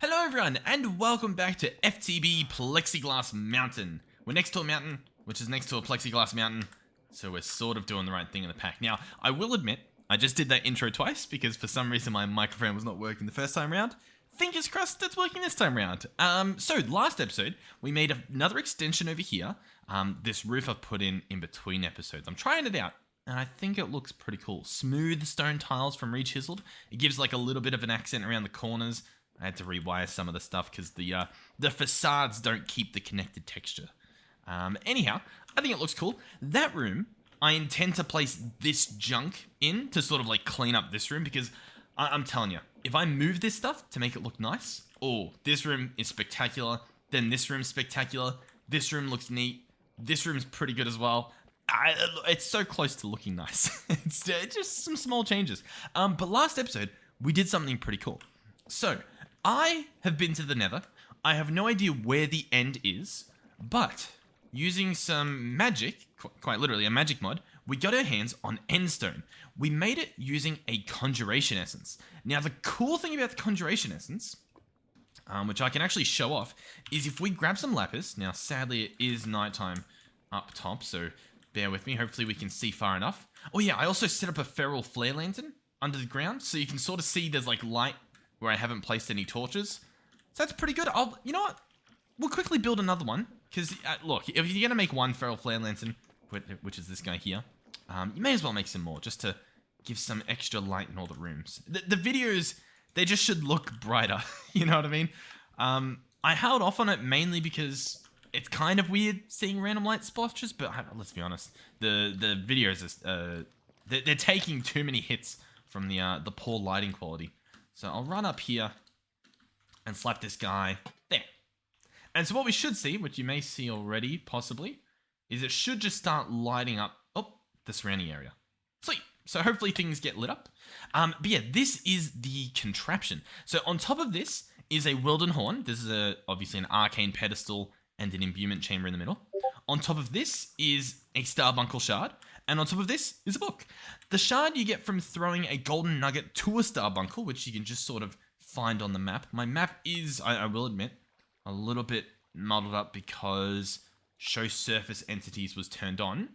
Hello everyone, and welcome back to FTB Plexiglass Mountain. We're next to a mountain, which is next to a plexiglass mountain, so we're sort of doing the right thing in the pack. Now, I will admit, I just did that intro twice, because for some reason my microphone was not working the first time around. Fingers crossed it's working this time around. So last episode, we made another extension over here. This roof I've put in between episodes. I'm trying it out, and I think it looks pretty cool. Smooth stone tiles from re-chiseled. It gives like a little bit of an accent around the corners. I had to rewire some of the stuff because the facades don't keep the connected texture. Anyhow, I think it looks cool. That room, I intend to place this junk in to sort of like clean up this room because I'm telling you, if I move this stuff to make it look nice, oh, this room is spectacular. Then this room's spectacular. This room looks neat. This room's pretty good as well. It's so close to looking nice. It's just some small changes. But last episode, we did something pretty cool. So, I have been to the Nether. I have no idea where the end is, but using some magic, quite literally a magic mod, we got our hands on Endstone. We made it using a Conjuration Essence. Now, the cool thing about the Conjuration Essence, which I can actually show off, is if we grab some lapis. Now, sadly, it is nighttime up top, so bear with me. Hopefully, we can see far enough. Oh yeah, I also set up a feral flare lantern under the ground, so you can sort of see there's like light where I haven't placed any torches. So that's pretty good. You know what? We'll quickly build another one. Because, look, if you're going to make one feral flare lantern, which is this guy here, you may as well make some more, just to give some extra light in all the rooms. The videos, they just should look brighter. You know what I mean? I held off on it mainly because it's kind of weird seeing random light splotches, but let's be honest, the videos, they're taking too many hits from the poor lighting quality. So I'll run up here and slap this guy there. And so what we should see, which you may see already, possibly, is it should just start lighting up, the surrounding area. Sweet. So hopefully things get lit up. But yeah, this is the contraption. So on top of this is a Wilden Horn. This is obviously an arcane pedestal and an imbuement chamber in the middle. On top of this is a Starbuncle shard. And on top of this is a book. The shard you get from throwing a golden nugget to a Starbuncle, which you can just sort of find on the map. My map is, I will admit, a little bit muddled up because show surface entities was turned on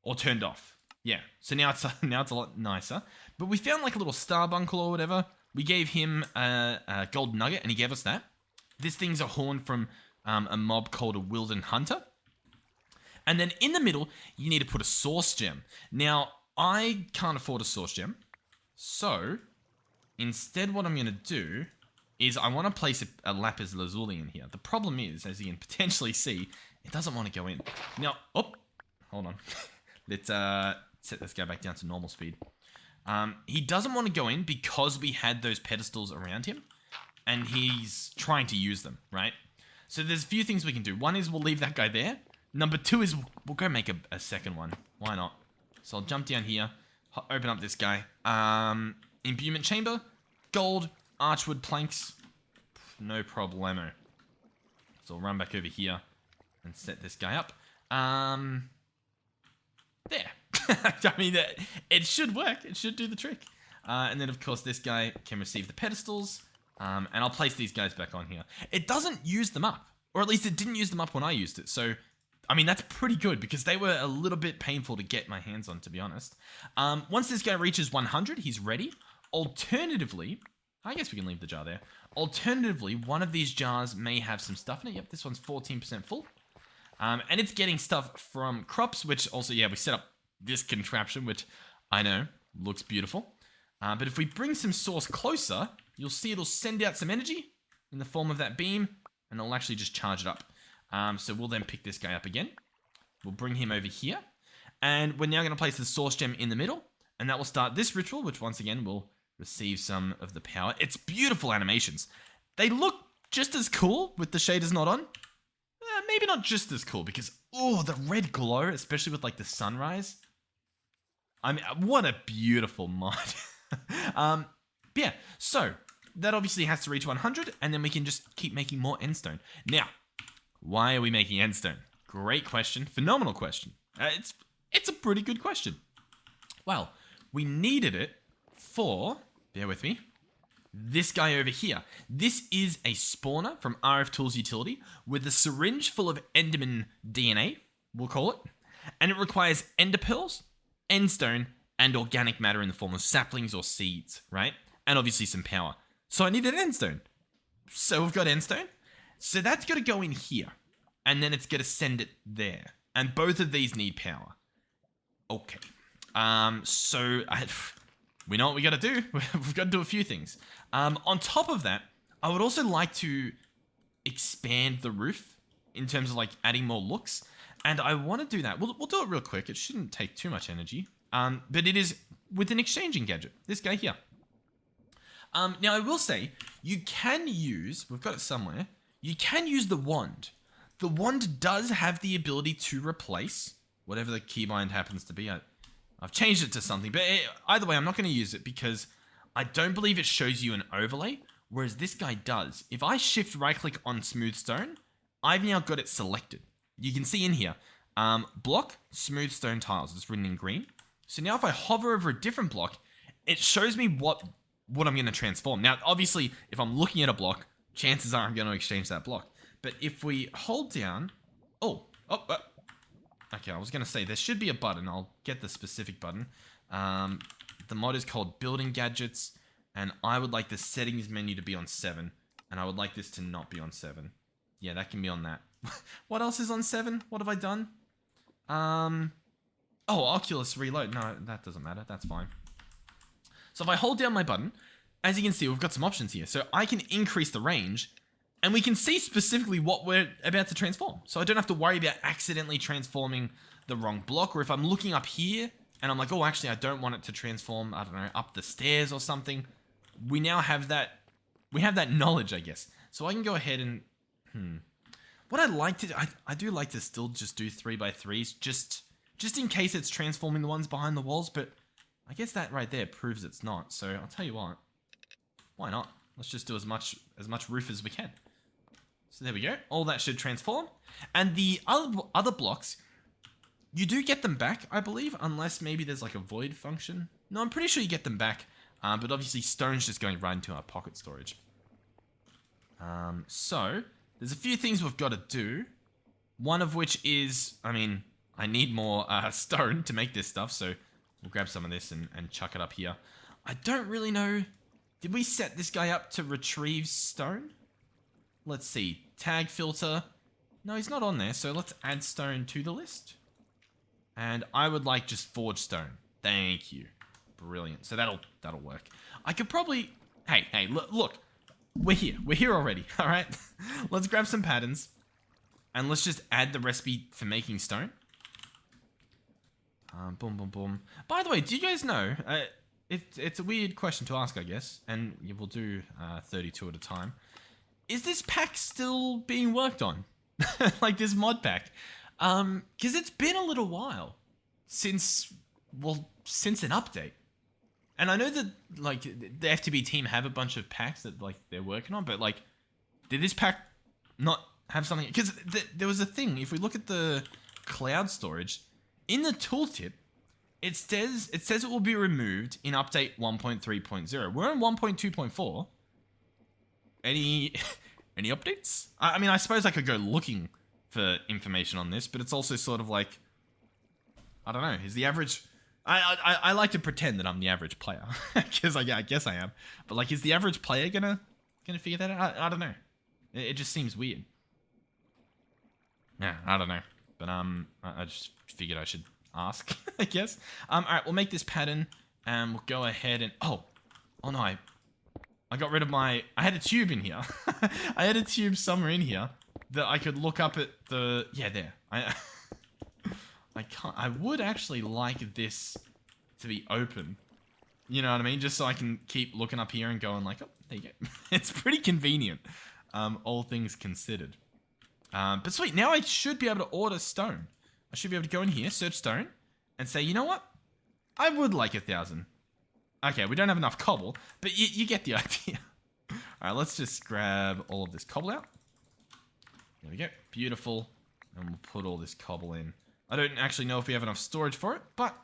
or turned off. Yeah, so now it's a lot nicer. But we found like a little Starbuncle or whatever. We gave him a golden nugget and he gave us that. This thing's a horn from a mob called a Wilden Hunter. And then in the middle, you need to put a source gem. Now, I can't afford a source gem. So, instead what I'm going to do is I want to place a lapis lazuli in here. The problem is, as you can potentially see, it doesn't want to go in. Now, hold on. Let's set this guy back down to normal speed. He doesn't want to go in because we had those pedestals around him. And he's trying to use them, right? So there's a few things we can do. One is we'll leave that guy there. Number two is we'll go make a second one. Why not? So I'll jump down here, open up this guy. Imbuement chamber, gold, archwood planks, no problemo. So I'll run back over here and set this guy up. There. I mean, it should work. It should do the trick. And then, of course, this guy can receive the pedestals. And I'll place these guys back on here. It doesn't use them up. Or at least it didn't use them up when I used it. So, I mean, that's pretty good because they were a little bit painful to get my hands on, to be honest. Once this guy reaches 100, he's ready. Alternatively, I guess we can leave the jar there. Alternatively, one of these jars may have some stuff in it. Yep, this one's 14% full. And it's getting stuff from crops, which also, yeah, we set up this contraption, which I know looks beautiful. But if we bring some source closer, you'll see it'll send out some energy in the form of that beam, and it'll actually just charge it up. So we'll then pick this guy up again. We'll bring him over here. And we're now going to place the source gem in the middle. And that will start this ritual, which once again will receive some of the power. It's beautiful animations. They look just as cool with the shaders not on. Maybe not just as cool because, the red glow, especially with like the sunrise. I mean, what a beautiful mod. But yeah, so that obviously has to reach 100 and then we can just keep making more endstone. Now, why are we making endstone? Great question. Phenomenal question. It's a pretty good question. Well, we needed it for, bear with me, this guy over here. This is a spawner from RF Tools Utility with a syringe full of Enderman DNA, we'll call it. And it requires ender pearls, endstone, and organic matter in the form of saplings or seeds, right? And obviously some power. So I need an endstone. So we've got endstone. So that's got to go in here. And then it's going to send it there. And both of these need power. Okay. We know what we got to do. We've got to do a few things. On top of that, I would also like to expand the roof in terms of like adding more looks. And I want to do that. We'll do it real quick. It shouldn't take too much energy. But it is with an exchanging gadget. This guy here. Now, I will say, you can use... We've got it somewhere. You can use the wand. The wand does have the ability to replace whatever the keybind happens to be. I've changed it to something. But either way, I'm not going to use it because I don't believe it shows you an overlay. Whereas this guy does. If I shift right-click on smooth stone, I've now got it selected. You can see in here, block, smooth stone tiles. It's written in green. So now if I hover over a different block, it shows me what I'm going to transform. Now, obviously, if I'm looking at a block, chances are I'm going to exchange that block. But if we hold down... Okay, I was going to say, there should be a button. I'll get the specific button. The mod is called Building Gadgets, and I would like the settings menu to be on 7, and I would like this to not be on 7. Yeah, that can be on that. What else is on 7? What have I done? Oh, Oculus Reload. No, that doesn't matter. That's fine. So if I hold down my button, as you can see, we've got some options here. So I can increase the range, and we can see specifically what we're about to transform. So I don't have to worry about accidentally transforming the wrong block, or if I'm looking up here, and I'm like, oh, actually, I don't want it to transform, I don't know, up the stairs or something. We now have that, knowledge, I guess. So I can go ahead and, What I'd like to do, I do like to still just do 3x3s, just in case it's transforming the ones behind the walls, but I guess that right there proves it's not. So I'll tell you what, why not? Let's just do as much roof as we can. So there we go. All that should transform. And the other blocks, you do get them back, I believe, unless maybe there's like a void function. No, I'm pretty sure you get them back, but obviously stone's just going right into our pocket storage. So there's a few things we've got to do. One of which is, I mean, I need more stone to make this stuff, so we'll grab some of this and chuck it up here. I don't really know. Did we set this guy up to retrieve stone? Let's see. Tag filter. No, he's not on there, so let's add stone to the list. And I would like just forge stone. Thank you. Brilliant. So that'll work. I could probably... Hey, look. We're here. We're here already, all right? Let's grab some patterns. And let's just add the recipe for making stone. Boom, boom, boom. By the way, do you guys know... It's a weird question to ask, I guess, and we'll do 32 at a time. Is this pack still being worked on? Like this mod pack? Because it's been a little while since an update. And I know that, like, the FTB team have a bunch of packs that, like, they're working on, but, like, did this pack not have something? Because there was a thing, if we look at the cloud storage, in the tooltip, it says it will be removed in update 1.3.0. We're on 1.2.4. Any updates? I mean, I suppose I could go looking for information on this, but it's also sort of like, I don't know. Is the average? I like to pretend that I'm the average player because I guess I am. But like, is the average player gonna figure that out? I don't know. It just seems weird. Yeah, I don't know. But I just figured I should ask, I guess. All right, we'll make this pattern, and we'll go ahead and oh no, I got rid of my. I had a tube in here. I had a tube somewhere in here that I could look up at the. Yeah, there. I can't. I would actually like this to be open. You know what I mean? Just so I can keep looking up here and going like, oh, there you go. It's pretty convenient, all things considered. But sweet. Now I should be able to order stone. I should be able to go in here, search stone, and say, you know what? I would like 1,000. Okay, we don't have enough cobble, but you get the idea. All right, let's just grab all of this cobble out. There we go. Beautiful. And we'll put all this cobble in. I don't actually know if we have enough storage for it, but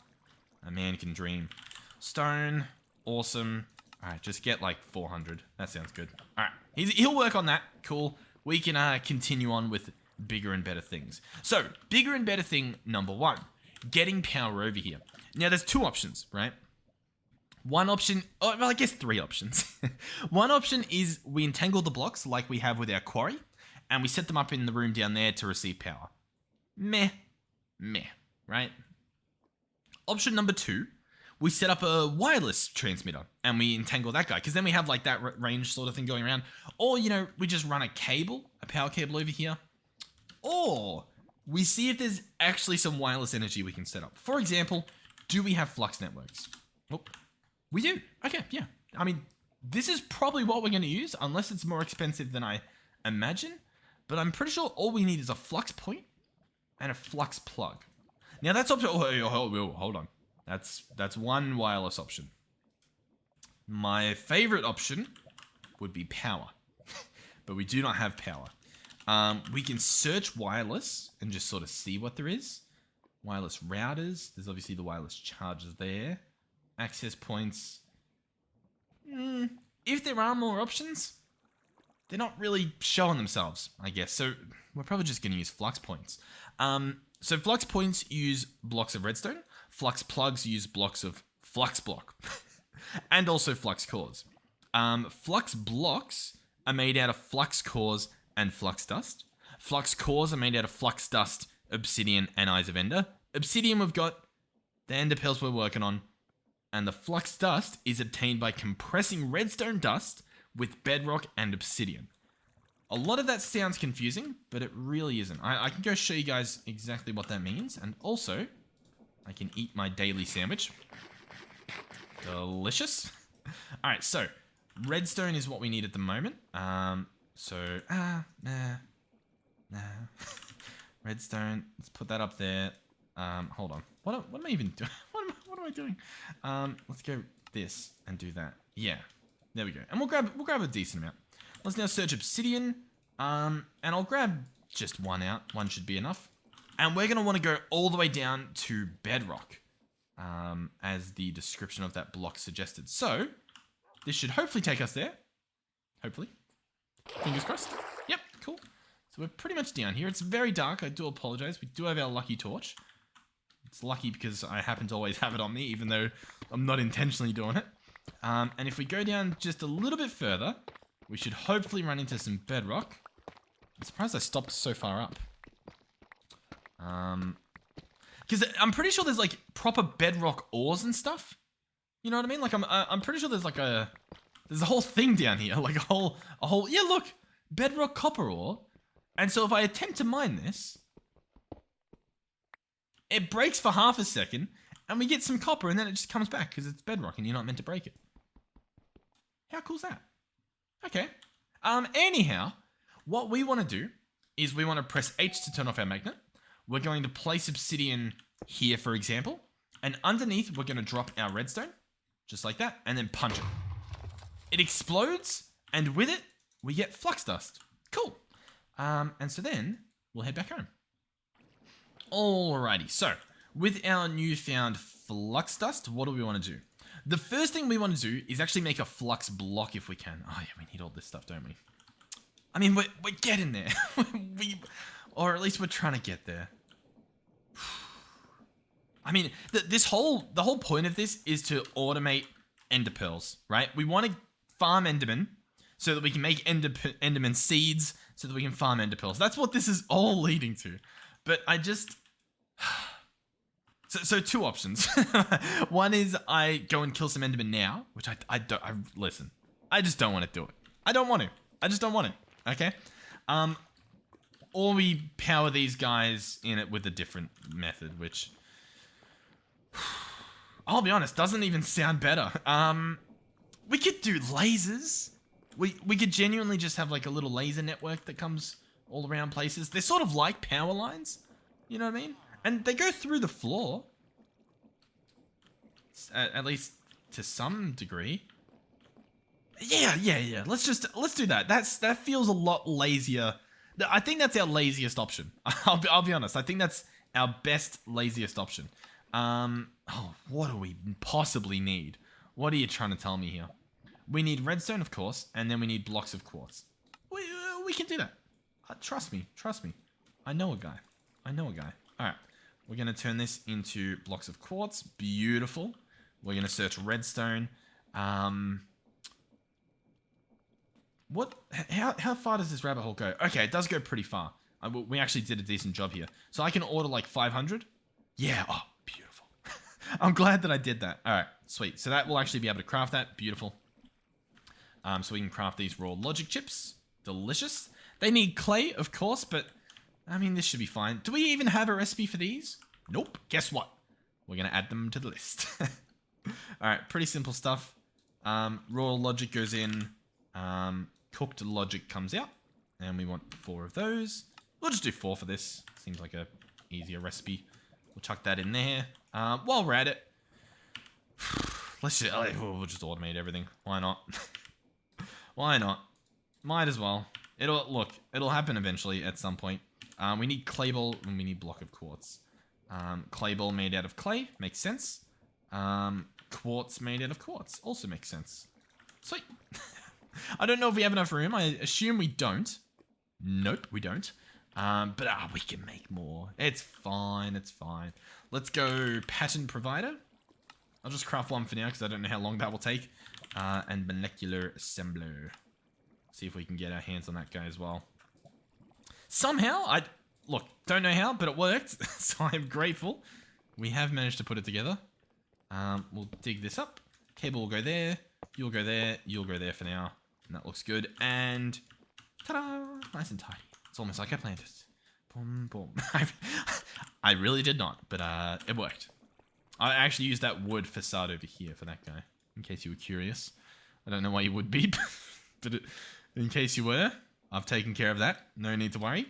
a man can dream. Stone. Awesome. All right, just get like 400. That sounds good. All right, he'll work on that. Cool. We can continue on with bigger and better things. So, bigger and better thing number 1, getting power over here. Now, there's 2 options, right? One option, oh, well, I guess 3 options. One option is we entangle the blocks like we have with our quarry, and we set them up in the room down there to receive power. Meh, right? Option number 2, we set up a wireless transmitter and we entangle that guy, because then we have like that range sort of thing going around. Or, you know, we just run a power cable over here. Or we see if there's actually some wireless energy we can set up. For example, do we have flux networks? Oh, we do. Okay, yeah. I mean, this is probably what we're going to use, unless it's more expensive than I imagine. But I'm pretty sure all we need is a flux point and a flux plug. Now that's option. Oh, hold on. That's one wireless option. My favorite option would be power, but we do not have power. We can search wireless and just sort of see what there is. Wireless routers. There's obviously the wireless chargers there. Access points. If there are more options, they're not really showing themselves, I guess. So we're probably just going to use flux points. So flux points use blocks of redstone. Flux plugs use blocks of flux block. And also flux cores. Flux blocks are made out of flux cores and flux dust. Flux cores are made out of flux dust, obsidian, and eyes of ender. Obsidian, we've got the ender pearls we're working on. And the flux dust is obtained by compressing redstone dust with bedrock and obsidian. A lot of that sounds confusing, but it really isn't. I can go show you guys exactly what that means. And also, I can eat my daily sandwich. Delicious. All right, so redstone is what we need at the moment. Redstone. Let's put that up there. Hold on. What am I even doing? What am I doing? Let's go this and do that. Yeah, there we go. And we'll grab a decent amount. Let's now search obsidian. And I'll grab just one out. One should be enough. And we're gonna want to go all the way down to bedrock, as the description of that block suggested. So this should hopefully take us there. Hopefully. Fingers crossed. Yep, cool. So we're pretty much down here. It's very dark. I do apologize. We do have our lucky torch. It's lucky because I happen to always have it on me, even though I'm not intentionally doing it. And if we go down just a little bit further, we should hopefully run into some bedrock. I'm surprised I stopped so far up. Because I'm pretty sure there's like proper bedrock ores and stuff. You know what I mean? Like I'm pretty sure there's like there's a whole thing down here, like a whole yeah, look, bedrock copper ore. And so if I attempt to mine this, it breaks for half a second, and we get some copper, and then it just comes back because it's bedrock, and you're not meant to break it. How cool is that? Okay. Anyhow, what we want to do is we want to press H to turn off our magnet. We're going to place obsidian here, for example, and underneath we're going to drop our redstone, just like that, and then punch it. It explodes, and with it, we get flux dust. Cool. And so then we'll head back home. Alrighty, so with our newfound flux dust, what do we want to do? The first thing we want to do is actually make a flux block if we can. Oh yeah, we need all this stuff, don't we? I mean, we're getting there. Or at least we're trying to get there. I mean, the whole point of this is to automate ender pearls, right? We want to farm enderman so that we can make enderman seeds so that we can farm ender pearls. That's what this is all leading to. But I just... So 2 options. One is I go and kill some endermen now, which listen, I just don't want to do it. I don't want to. I just don't want to. Okay? Or we power these guys in it with a different method, which... I'll be honest, doesn't even sound better. We could do lasers. We could genuinely just have like a little laser network that comes all around places. They're sort of like power lines. You know what I mean? And they go through the floor. At least to some degree. Yeah. Let's do that. That feels a lot lazier. I think that's our laziest option. I'll be honest. I think that's our best, laziest option. What do we possibly need? What are you trying to tell me here? We need redstone, of course, and then we need blocks of quartz. We can do that. Trust me. I know a guy. All right. We're going to turn this into blocks of quartz. Beautiful. We're going to search redstone. How far does this rabbit hole go? Okay, it does go pretty far. We actually did a decent job here. So I can order like 500. Yeah, oh, beautiful. I'm glad that I did that. All right, sweet. So that will actually be able to craft that. Beautiful. So we can craft these raw logic chips. Delicious. They need clay, of course, but I mean, this should be fine. Do we even have a recipe for these? Nope. Guess what? We're going to add them to the list. All right, pretty simple stuff. Raw logic goes in. Cooked logic comes out. And we want 4 of those. We'll just do 4 for this. Seems like a easier recipe. We'll chuck that in there. While we're at it, we'll just automate everything. Why not? Why not? Might as well. It'll happen eventually at some point. We need clay ball and we need block of quartz. Clay ball made out of clay, makes sense. Quartz made out of quartz, also makes sense. Sweet. I don't know if we have enough room. I assume we don't. Nope, we don't. But we can make more. It's fine, it's fine. Let's go pattern provider. I'll just craft one for now because I don't know how long that will take. And molecular assembler. See if we can get our hands on that guy as well. Somehow, look, don't know how, but it worked. So I'm grateful. We have managed to put it together. We'll dig this up. Cable will go there. You'll go there. You'll go there for now. And that looks good. And ta-da! Nice and tidy. It's almost like I planned it. Boom, boom. I really did not, but it worked. I actually used that wood facade over here for that guy, in case you were curious. I don't know why you would be, but in case you were, I've taken care of that. No need to worry.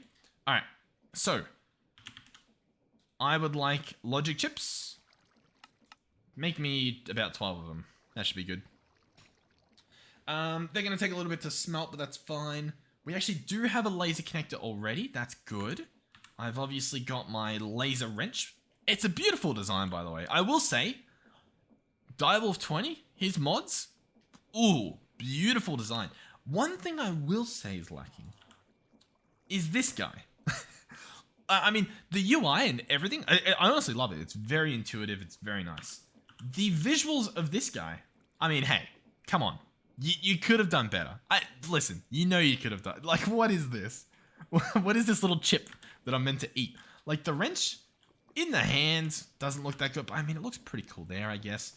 All right, so I would like logic chips. Make me about 12 of them. That should be good. They're going to take a little bit to smelt, but that's fine. We actually do have a laser connector already. That's good. I've obviously got my laser wrench. It's a beautiful design, by the way. I will say, Direwolf20, his mods, ooh, beautiful design. One thing I will say is lacking is this guy. I mean, the UI and everything, I honestly love it. It's very intuitive. It's very nice. The visuals of this guy, I mean, hey, come on. You could have done better. Listen, you know you could have done. Like, what is this? What is this little chip that I'm meant to eat? Like, the wrench in the hand doesn't look that good, but I mean, it looks pretty cool there, I guess.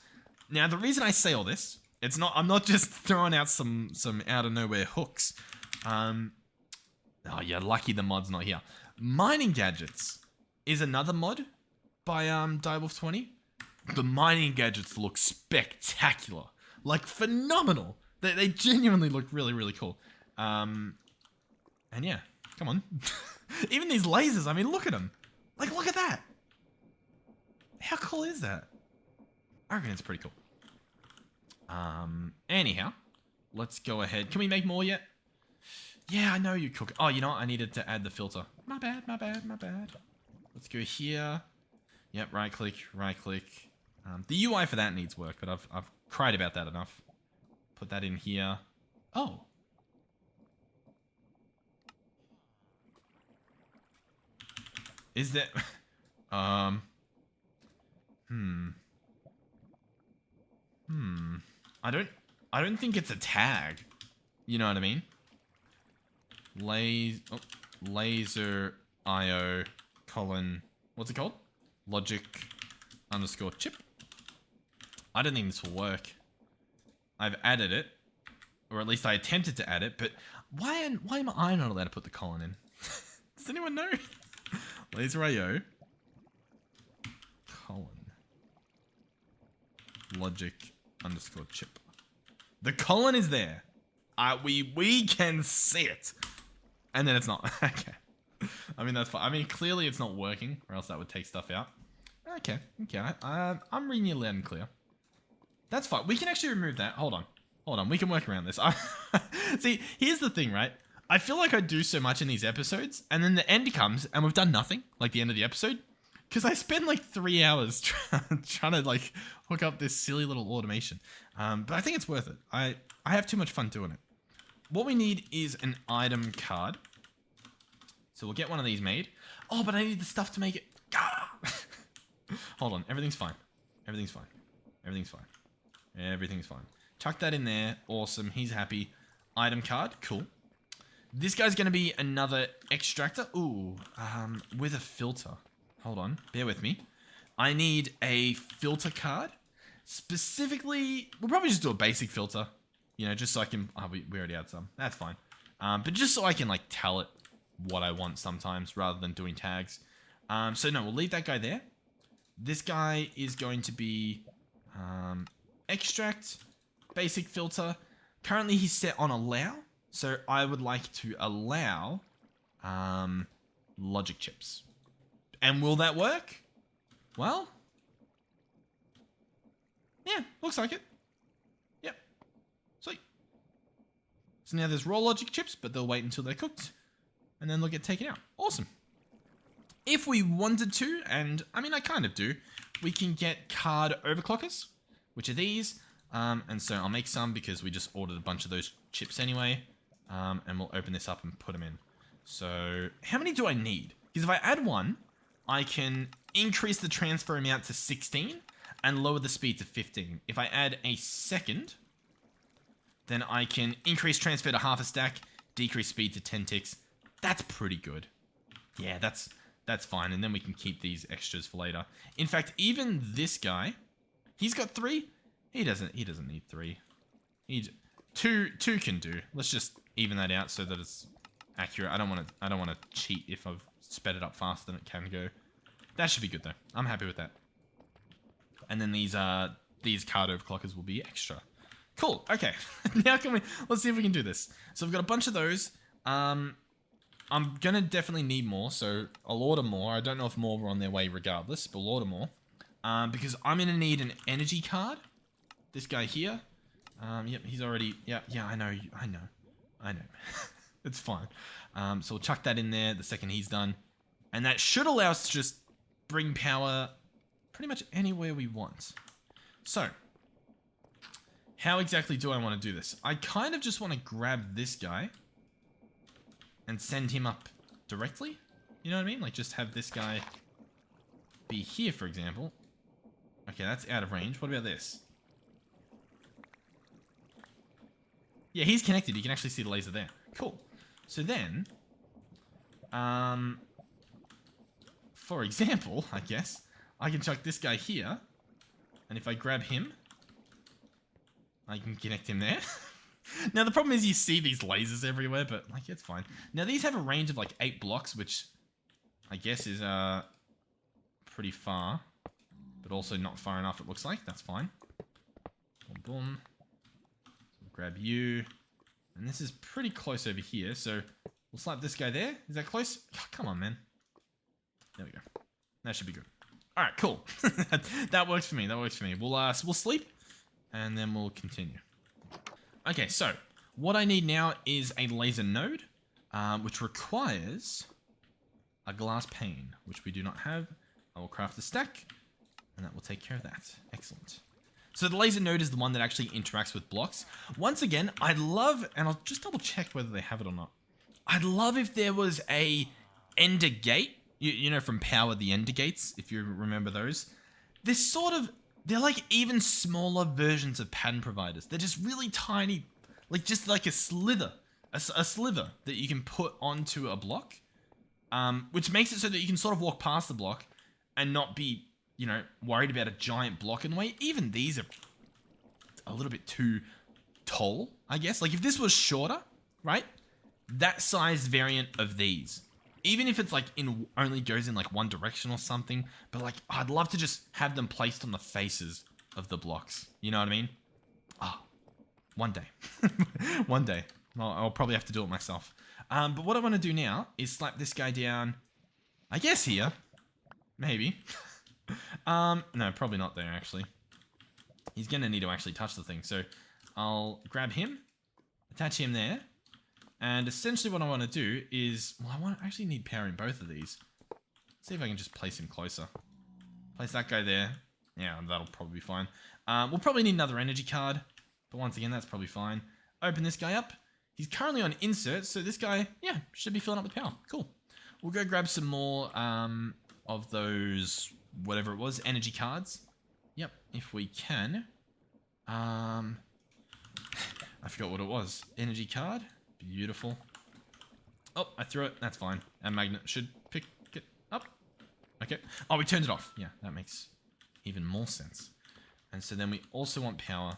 Now, the reason I say all this, I'm not just throwing out some out of nowhere hooks. Oh, you're lucky the mod's not here. Mining Gadgets is another mod by Direwolf20. The mining gadgets look spectacular. Like, phenomenal. They genuinely look really, really cool. And yeah, come on. Even these lasers, I mean, look at them. Like, look at that. How cool is that? I reckon it's pretty cool. Anyhow, let's go ahead. Can we make more yet? Yeah, I know you cook. Oh, you know what? I needed to add the filter. My bad. Let's go here. Yep, right click. The UI for that needs work, but I've cried about that enough. Put that in here. Oh. Is that... I don't think it's a tag. You know what I mean? Laser IO colon... What's it called? Logic underscore chip. I don't think this will work. I've added it. Or at least I attempted to add it, but why am I not allowed to put the colon in? Does anyone know? Laser IO colon logic underscore chip. The colon is there. We can see it. And then it's not. Okay. I mean, that's fine. I mean, clearly it's not working, or else that would take stuff out. Okay. I'm reading you loud and clear. That's fine. We can actually remove that. Hold on. We can work around this. See, here's the thing, right? I feel like I do so much in these episodes, and then the end comes, and we've done nothing, like the end of the episode, because I spend like 3 hours trying to like hook up this silly little automation. But I think it's worth it. I I have too much fun doing it. What we need is an item card. So we'll get one of these made. Oh, but I need the stuff to make it. Ah! Hold on. Everything's fine. Everything's fine. Everything's fine. Everything's fine. Chuck that in there. Awesome. He's happy. Item card. Cool. This guy's going to be another extractor. Ooh. With a filter. Hold on. Bear with me. I need a filter card. Specifically, we'll probably just do a basic filter. You know, just so I can... Oh, we already had some. That's fine. But just so I can, like, tell it what I want sometimes rather than doing tags. So, no, we'll leave that guy there. This guy is going to be extract, basic filter. Currently, he's set on allow. So, I would like to allow logic chips. And will that work? Well, yeah, looks like it. Yep. Sweet. So now there's raw logic chips, but they'll wait until they're cooked. And then they'll get taken out. Awesome. If we wanted to, and I mean I kind of do, we can get card overclockers, which are these. And so I'll make some because we just ordered a bunch of those chips anyway. And we'll open this up and put them in. So how many do I need? Because if I add one, I can increase the transfer amount to 16 and lower the speed to 15. If I add a second, then I can increase transfer to half a stack, decrease speed to 10 ticks. That's pretty good. Yeah, that's fine. And then we can keep these extras for later. In fact, even this guy, he's got 3. He doesn't need 3. Two can do. Let's just even that out so that it's accurate. I don't want to cheat if I've sped it up faster than it can go. That should be good though. I'm happy with that. And then these card overclockers will be extra. Cool. Okay. Now let's see if we can do this. So I've got a bunch of those. I'm gonna definitely need more, so I'll order more. I don't know if more were on their way regardless, but I'll order more. Because I'm gonna need an energy card. This guy here. Yep, he's already... Yeah, I know. It's fine. So we'll chuck that in there the second he's done. And that should allow us to just bring power pretty much anywhere we want. So, how exactly do I want to do this? I kind of just want to grab this guy and send him up directly. You know what I mean? Like, just have this guy be here, for example. Okay, that's out of range. What about this? Yeah, he's connected. You can actually see the laser there. Cool. So then, for example, I guess, I can chuck this guy here. And if I grab him, I can connect him there. Now, the problem is you see these lasers everywhere, but, like, it's fine. Now, these have a range of, like, 8 blocks, which I guess is, pretty far. But also not far enough, it looks like. That's fine. Boom, boom. So grab you. And this is pretty close over here, so we'll slap this guy there. Is that close? Oh, come on, man. There we go. That should be good. All right, cool. That works for me. That works for me. We'll sleep, and then we'll continue. Okay, so what I need now is a laser node, which requires a glass pane, which we do not have. I will craft a stack, and that will take care of that. Excellent. So the laser node is the one that actually interacts with blocks. Once again, I'd love, and I'll just double check whether they have it or not. I'd love if there was a ender gate, you know, from Power the Ender Gates, if you remember those. They're like even smaller versions of pattern providers. They're just really tiny, like just like a sliver that you can put onto a block, which makes it so that you can sort of walk past the block and not be, you know, worried about a giant block in the way. Even these are a little bit too tall, I guess. Like if this was shorter, right? That size variant of these, even if it's like only goes in like one direction or something, but like I'd love to just have them placed on the faces of the blocks. You know what I mean? One day. One day. I'll probably have to do it myself. But what I want to do now is slap this guy down, I guess here. Maybe. No, probably not there, actually. He's going to need to actually touch the thing. So I'll grab him, attach him there. And essentially what I want to do is... Well, I actually need power in both of these. See if I can just place him closer. Place that guy there. Yeah, that'll probably be fine. We'll probably need another energy card. But once again, that's probably fine. Open this guy up. He's currently on insert, so this guy, yeah, should be filling up with power. Cool. We'll go grab some more of those, whatever it was, energy cards. Yep, if we can. I forgot what it was. Energy card. Beautiful. Oh, I threw it. That's fine. Our magnet should pick it up. Okay. Oh, we turned it off. Yeah, that makes even more sense. And so then we also want power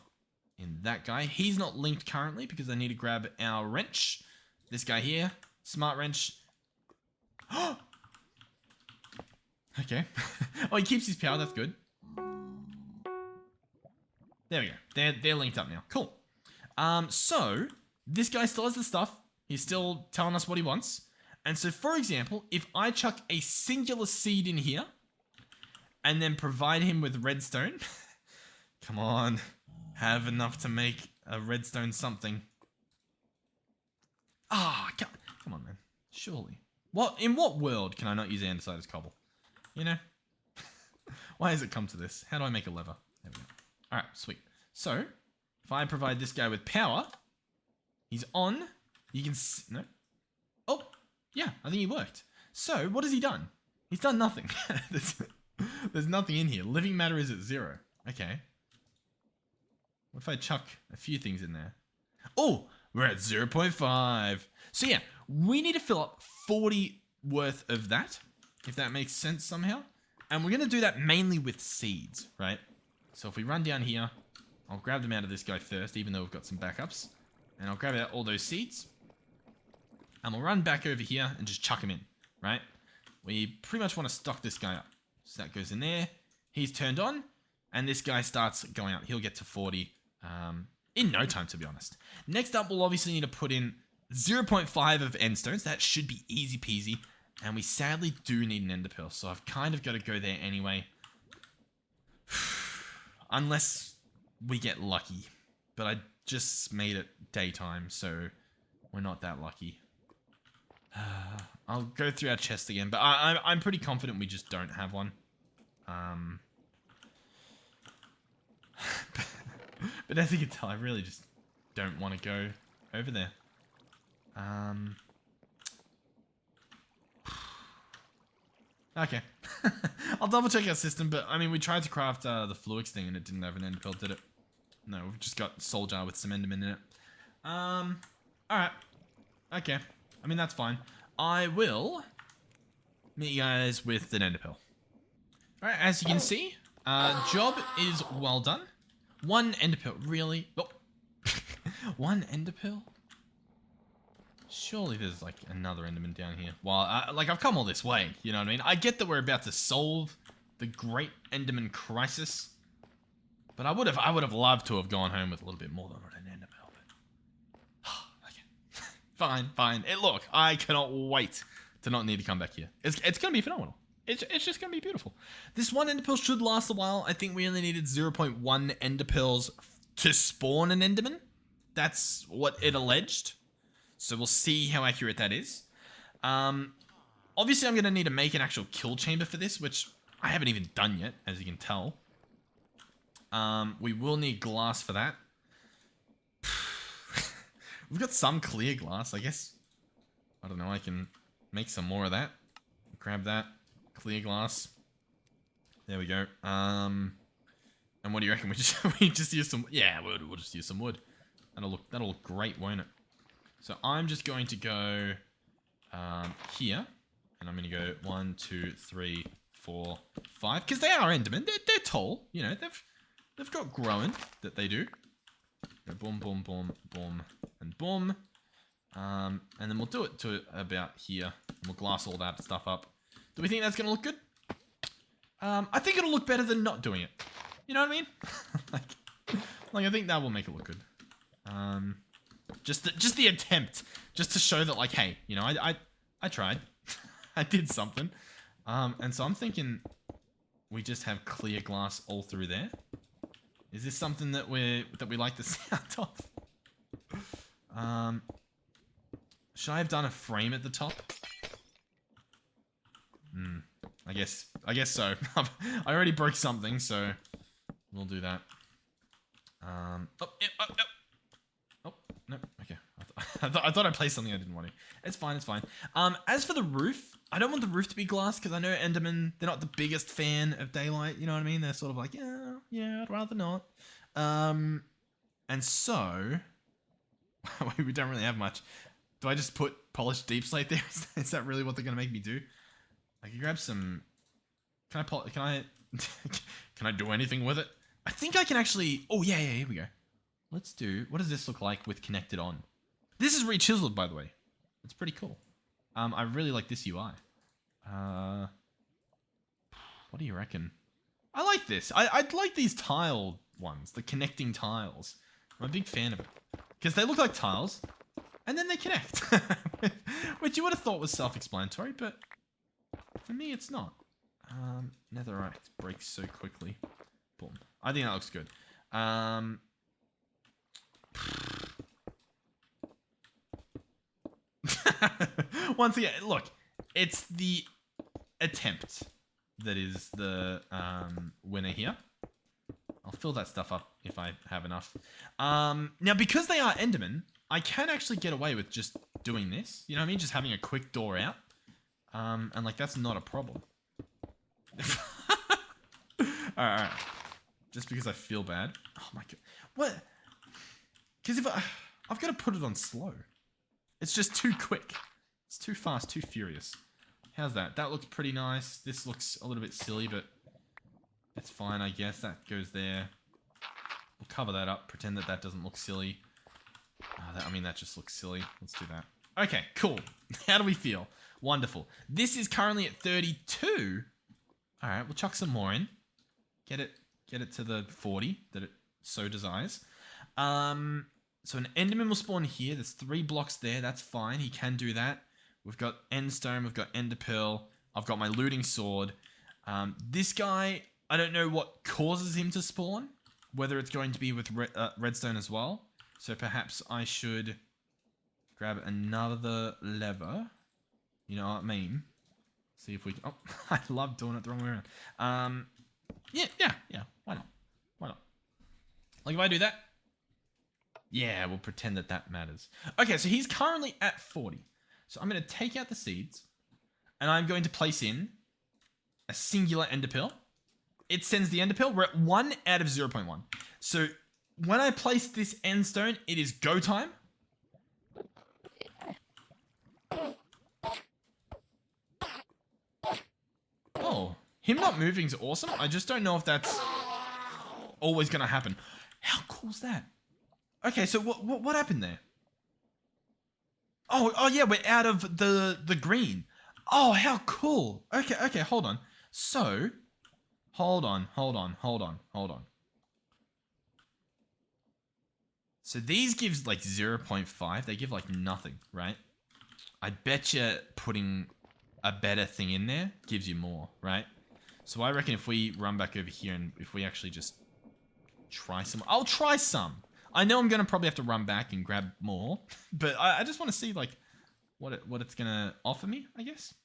in that guy. He's not linked currently because I need to grab our wrench. This guy here. Smart wrench. Okay. Oh, he keeps his power. That's good. There we go. They're linked up now. Cool. So this guy still has the stuff. He's still telling us what he wants. And so, for example, if I chuck a singular seed in here and then provide him with redstone, come on, have enough to make a redstone something. Ah, come on, man. Surely. In what world can I not use andesite as cobble? You know? Why has it come to this? How do I make a lever? There we go. Alright, sweet. So, if I provide this guy with power, he's on. You can no. Oh, yeah, I think he worked. So, what has he done? He's done nothing. There's nothing in here. Living matter is at 0. Okay. What if I chuck a few things in there? Oh, we're at 0.5. So yeah, we need to fill up 40 worth of that, if that makes sense somehow. And we're going to do that mainly with seeds, right? So if we run down here, I'll grab them out of this guy first, even though we've got some backups. And I'll grab out all those seeds. And we'll run back over here and just chuck them in, right? We pretty much want to stock this guy up. So that goes in there. He's turned on. And this guy starts going up. He'll get to 40 in no time, to be honest. Next up, we'll obviously need to put in 0.5 of endstones. That should be easy peasy. And we sadly do need an ender pearl. So I've kind of got to go there anyway. Unless we get lucky. But I just made it daytime, so we're not that lucky. I'll go through our chest again, but I'm pretty confident we just don't have one. But as you can tell, I really just don't want to go over there. Okay. I'll double check our system, but I mean, we tried to craft the fluix thing and it didn't have an ender pearl, did it? No, we've just got soul jar with some enderman in it. Alright. Okay. I mean, that's fine. I will meet you guys with an ender pearl. Alright, as you can see, job is well done. One ender pearl, really? Oh. One ender pearl? Surely there's like another enderman down here. Well, like I've come all this way, you know what I mean? I get that we're about to solve the great enderman crisis. But I would have loved to have gone home with a little bit more than an ender pearl. But okay. Fine. Look, I cannot wait to not need to come back here. It's gonna be phenomenal. It's just gonna be beautiful. This one ender pearl should last a while. I think we only needed 0.1 ender pearls to spawn an enderman. That's what it alleged. So we'll see how accurate that is. Obviously, I'm gonna need to make an actual kill chamber for this, which I haven't even done yet, as you can tell. We will need glass for that. We've got some clear glass, I guess. I don't know, I can make some more of that. Grab that. Clear glass. There we go. And what do you reckon? We just use some... Yeah, we'll just use some wood. That'll look great, won't it? So I'm just going to go here. And I'm going to go 1, 2, 3, 4, 5. Because they are endermen. They're tall. You know, they've got growing that they do. Go boom, boom, boom, boom, and boom. And then we'll do it to about here. And we'll glass all that stuff up. Do we think that's going to look good? I think it'll look better than not doing it. You know what I mean? like I think that will make it look good. Just the attempt. Just to show that, like, hey, you know, I tried. I did something. And so I'm thinking we just have clear glass all through there. Is this something that we like the sound of? Should I have done a frame at the top? I guess so. I already broke something, so we'll do that. Oh, no. I thought I placed something I didn't want to. It's fine, it's fine. As for the roof, I don't want the roof to be glass because I know Enderman, they're not the biggest fan of daylight, you know what I mean? They're sort of like, yeah, I'd rather not. And so, we don't really have much. Do I just put polished deep slate there? Is that really what they're going to make me do? I can grab some, can I do anything with it? I think I can actually, oh yeah, here we go. Let's do, what does this look like with connected on? This is re-chiseled, by the way. It's pretty cool. I really like this UI. What do you reckon? I like this. I'd like these tile ones, the connecting tiles. I'm a big fan of it. Because they look like tiles, and then they connect. Which you would have thought was self-explanatory, but for me it's not. Netherite breaks so quickly. Boom. I think that looks good. Once again, look, it's the attempt that is the winner here. I'll fill that stuff up if I have enough. Now, because they are Endermen, I can actually get away with just doing this. You know what I mean? Just having a quick door out. And like, that's not a problem. Alright. Just because I feel bad. Oh my god. What? Because if I've got to put it on slow. It's just too quick. It's too fast, too furious. How's that? That looks pretty nice. This looks a little bit silly, but it's fine, I guess. That goes there. We'll cover that up. Pretend that that doesn't look silly. I mean, that just looks silly. Let's do that. Okay, cool. How do we feel? Wonderful. This is currently at 32. All right, we'll chuck some more in. Get it to the 40 that it so desires. So an Enderman will spawn here. There's 3 blocks there. That's fine. He can do that. We've got Endstone. We've got Ender Pearl. I've got my looting sword. This guy, I don't know what causes him to spawn. Whether it's going to be with redstone as well. So perhaps I should grab another lever. You know what I mean? See if we can... Oh, I love doing it the wrong way around. Yeah. Why not? Why not? Like if I do that... Yeah, we'll pretend that that matters. Okay, so he's currently at 40. So I'm going to take out the seeds. And I'm going to place in a singular ender pearl. It sends the ender pearl. We're at 1 out of 0.1. So when I place this end stone, it is go time. Oh, him not moving is awesome. I just don't know if that's always going to happen. How cool is that? Okay, so what happened there? Oh yeah, we're out of the green. Oh, how cool. Okay, hold on. So, hold on. So these gives like 0.5. They give like nothing, right? I bet you putting a better thing in there gives you more, right? So I reckon if we run back over here and if we actually just try some... I'll try some. I know I'm going to probably have to run back and grab more, but I just want to see like what it's going to offer me, I guess.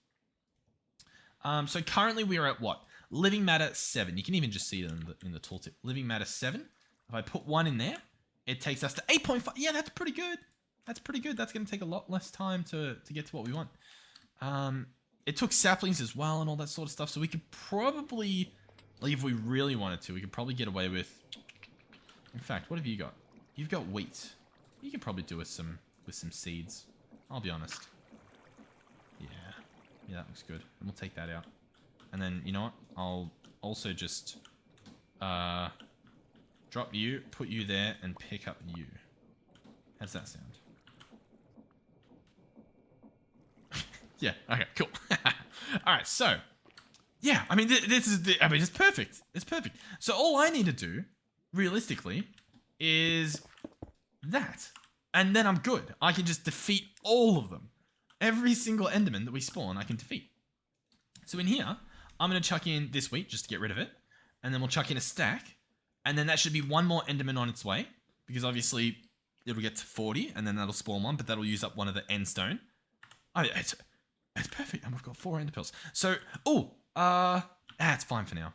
So currently we are at what? Living matter 7. You can even just see it in the tooltip. Living matter 7. If I put 1 in there, it takes us to 8.5. Yeah, that's pretty good. That's pretty good. That's going to take a lot less time to get to what we want. It took saplings as well and all that sort of stuff. So we could probably, like if we really wanted to, we could probably get away with... In fact, what have you got? You've got wheat. You could probably do with some seeds. I'll be honest. Yeah, that looks good. And we'll take that out. And then, you know what? I'll also just drop you, put you there, and pick up you. How's that sound? Yeah, okay, cool. Alright, so, yeah, I mean, it's perfect. It's perfect. So all I need to do, realistically, is that. And then I'm good. I can just defeat all of them. Every single Enderman that we spawn, I can defeat. So in here, I'm going to chuck in this wheat just to get rid of it. And then we'll chuck in a stack. And then that should be 1 more Enderman on its way. Because obviously, it'll get to 40, and then that'll spawn 1, but that'll use up one of the end stone. Oh, it's perfect. And we've got 4 ender pearls. So, it's fine for now.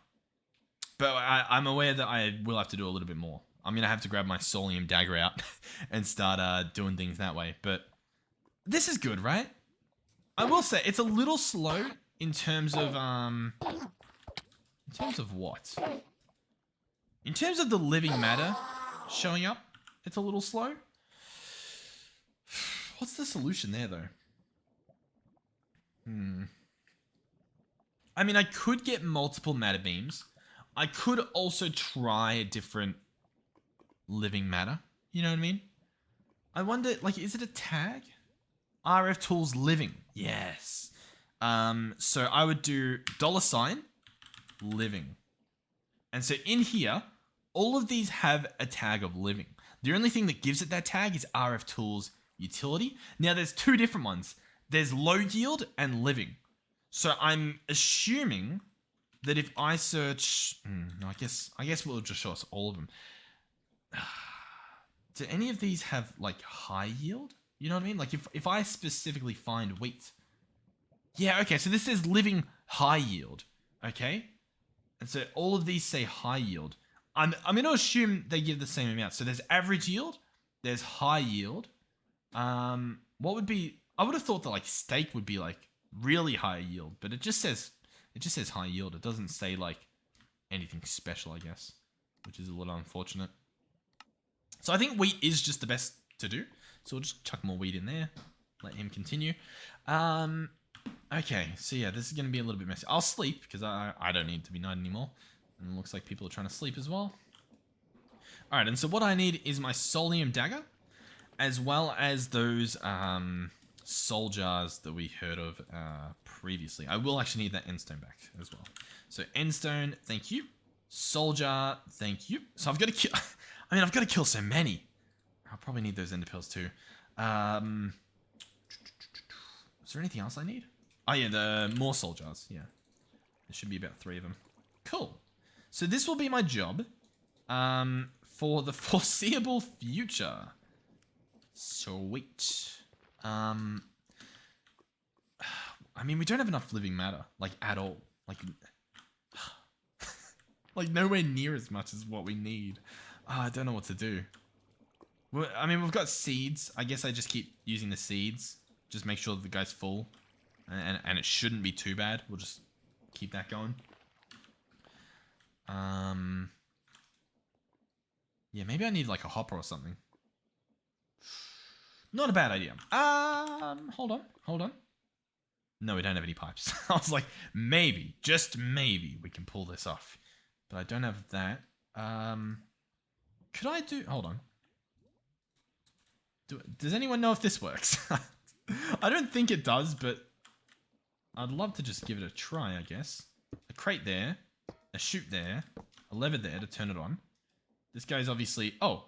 But I'm aware that I will have to do a little bit more. I'm going to have to grab my Solium dagger out and start doing things that way. But this is good, right? I will say it's a little slow in terms of what? In terms of the living matter showing up, it's a little slow. What's the solution there, though? I mean, I could get multiple matter beams. I could also try a different living matter. You know what I mean? I wonder, like, is it a tag? RF tools living. Yes. So I would do $ living. And so in here, all of these have a tag of living. The only thing that gives it that tag is RF tools utility. Now there's two different ones. There's low yield and living. So I'm assuming that if I search, no, I guess we'll just show us all of them. Do any of these have like high yield? You know what I mean? Like if I specifically find wheat. Yeah, okay, so this says living high yield. Okay? And so all of these say high yield. I'm going to assume they give the same amount. So there's average yield, there's high yield. What would be, I would have thought that like steak would be like really high yield, but it just says high yield. It doesn't say like anything special, I guess, which is a little unfortunate. So I think wheat is just the best to do. So we'll just chuck more wheat in there. Let him continue. Okay, so yeah, this is going to be a little bit messy. I'll sleep because I don't need to be night anymore. And it looks like people are trying to sleep as well. Alright, and so what I need is my Solium dagger, as well as those soul jars that we heard of previously. I will actually need that endstone back as well. So endstone, thank you. Soul jar, thank you. So I've got to kill... I mean, I've got to kill so many. I'll probably need those ender pearls too. Is there anything else I need? Oh yeah, the more soul jars. Yeah, there should be about 3 of them. Cool. So this will be my job for the foreseeable future. Sweet. I mean, we don't have enough living matter, like at all. Like nowhere near as much as what we need. I don't know what to do. Well, I mean, we've got seeds. I guess I just keep using the seeds. Just make sure that the guy's full. And it shouldn't be too bad. We'll just keep that going. Yeah, maybe I need like a hopper or something. Not a bad idea. Hold on. No, we don't have any pipes. I was like, maybe, just maybe we can pull this off. But I don't have that. Could I do... Hold on. Does anyone know if this works? I don't think it does, but I'd love to just give it a try, I guess. A crate there, a chute there, a lever there to turn it on. This guy's obviously... Oh!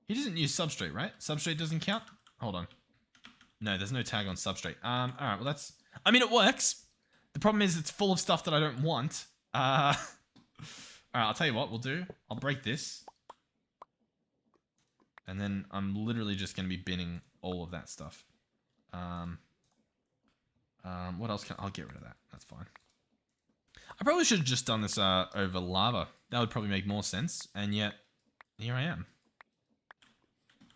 He doesn't use substrate, right? Substrate doesn't count? Hold on. No, there's no tag on substrate. Alright, well that's... I mean, it works. The problem is it's full of stuff that I don't want. Alright, I'll tell you what we'll do. I'll break this. And then I'm literally just going to be binning all of that stuff. What else I'll get rid of that. That's fine. I probably should have just done this over lava. That would probably make more sense. And yet, here I am.